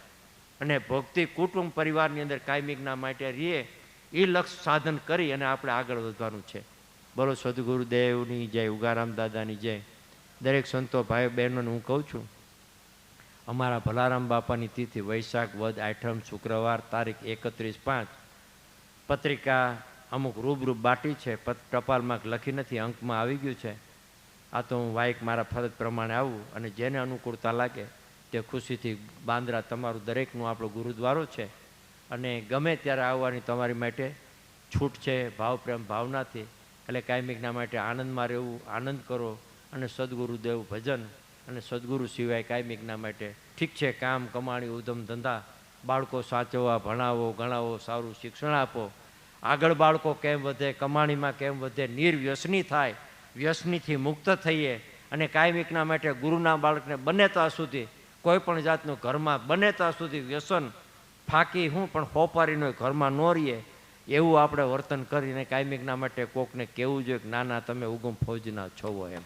અને ભક્તિ કુટુંબ પરિવારની અંદર કાયમિકના માટે રહીએ, એ લક્ષ્ય સાધન કરી અને આપણે આગળ વધવાનું છે. બોલો સદગુરુદેવની જય, ઉગારામ દાદાની જય. દરેક સંતો ભાઈ બહેનોને હું કહું છું, અમારા ભલારામ બાપાની તિથિ વૈશાખ વદ આઠમ શુક્રવાર તારીખ 31/5. પત્રિકા અમુક રૂબરૂ બાટી છે, ટપાલમાં લખી નથી, અંકમાં આવી ગયું છે. આ તો હું વાઇક મારા ફરજ પ્રમાણે આવું, અને જેને અનુકૂળતા લાગે તે ખુશીથી બાંદ્રા તમારું દરેકનું આપણો ગુરુદ્વારો છે, અને ગમે ત્યારે આવવાની તમારી માટે છૂટ છે, ભાવ પ્રેમ ભાવનાથી. એટલે કાયમિકના માટે આનંદમાં રહેવું, આનંદ કરો, અને સદગુરુદેવ ભજન, અને સદગુરુ સિવાય કાયમિકના માટે ઠીક છે કામ કમાણી ઉધમ ધંધા, બાળકો સાચવવા, ભણાવો, ગણાવો, સારું શિક્ષણ આપો. આગળ બાળકો કેમ વધે, કમાણીમાં કેમ વધે, નિર્વ્યસની થાય, વ્યસનીથી મુક્ત થઈએ, અને કાયમિકના માટે ગુરુના બાળકને બને ત્યાં સુધી કોઈ પણ જાતનું ઘરમાં બને ત્યાં સુધી વ્યસન ફાંકી હું પણ હોપારીનો ઘરમાં ન રહીએ, એવું આપણે વર્તન કરીને કાયમિકના માટે કોકને કહેવું જોઈએ કે ના ના તમે ઉગમ ફૌજના છો એમ.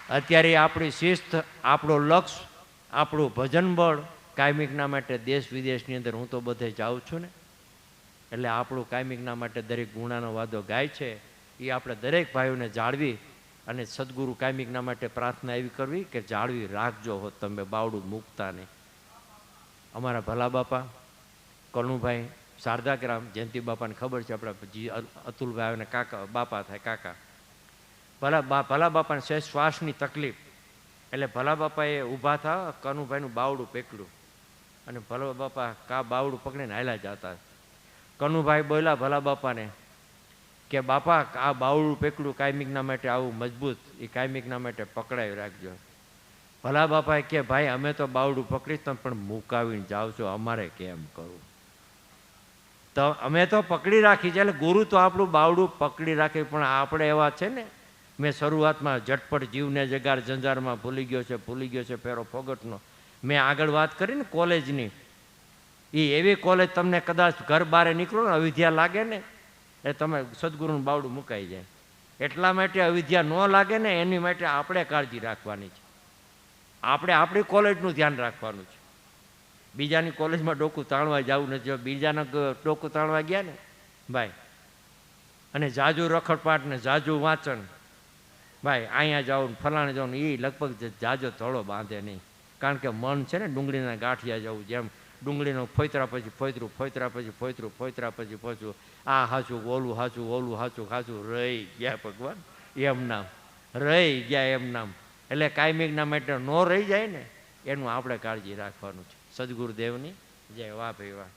અત્યારે આપણી શિસ્ત, આપણો લક્ષ્ય, આપણું ભજન બળ કાયમિકના માટે દેશ વિદેશની અંદર હું તો બધે જાઉં છું ને, એટલે આપણું કાયમિકના માટે દરેક ગુણાનો વાદો ગાય છે. એ આપણે દરેક ભાઈઓને જાળવી, અને સદગુરુ કાયમિકના માટે પ્રાર્થના એવી કરવી કે જાળવી રાખજો હોત તમે, બાવડું મૂકતા નહીં. અમારા ભલા બાપા કનુભાઈ શારદાગ્રામ જયંતિ બાપાને ખબર છે, આપણા અતુલભાઈને કાકા બાપા થાય કાકા. ભલા બાપાને સહેજ શ્વાસની તકલીફ, એટલે ભલા બાપાએ ઊભા થા, કનુભાઈનું બાવડું પકડ્યું, અને ભલા બાપા બાવડું પકડીને હાલ્યા જતા. કનુભાઈ બોલ્યા ભલા બાપાને કે બાપા આ બાવડું પકડ્યું કાયમિકના માટે આવું મજબૂત, એ કાયમિકના માટે પકડાવી રાખજો. ભલા બાપાએ કે ભાઈ અમે તો બાવડું પકડીશ તમે પણ મુકાવીને જાઓ છો, અમારે કેમ કરવું? તો અમે તો પકડી રાખી છે, એટલે ગુરુ તો આપણું બાવડું પકડી રાખે, પણ આપણે એવા છે ને, મેં શરૂઆતમાં ઝટપટ જીવને જગાર જંજારમાં ભૂલી ગયો છે ફેરો ફોગટનો, મેં આગળ વાત કરી ને કોલેજની, એ એવી કોલેજ તમને કદાચ ઘર બહાર નીકળો ને અવિદ્યા લાગે ને, એ તમે સદગુરુનું બાવડું મુકાઈ જાય. એટલા માટે અવિદ્યા ન લાગે ને એની માટે આપણે કાળજી રાખવાની છે. આપણે આપણી કોલેજનું ધ્યાન રાખવાનું છે. બીજાની કોલેજમાં ડોકું તાણવા જવું નથી. જો બીજાના ડોકું તાણવા ગયા ને ભાઈ, અને જાજુ રખડપાટ ને જાજુ વાંચન, ભાઈ અહીંયા જાઓ ને ફલાણે જાઓ ને, એ લગભગ જાજો ધોળો બાંધે નહીં. કારણ કે મન છે ને ડુંગળીના ગાંઠિયા જવું, જેમ ડુંગળીનો ફોતરા પછી ફોતરું, ફોતરા પછી ફોતરું, ફોતરા પછી ફોતરું, આ હાચું ઓલું હાચું, ઓલું હાચું ખાચું રહી ગયા ભગવાન એમ નામ, રહી ગયા એમ નામ. એટલે કાયમિકના માટે ન રહી જાય ને એનું આપણે કાળજી રાખવાનું છે. સદગુરુદેવની જય. વાહ ભાઈ વાહ.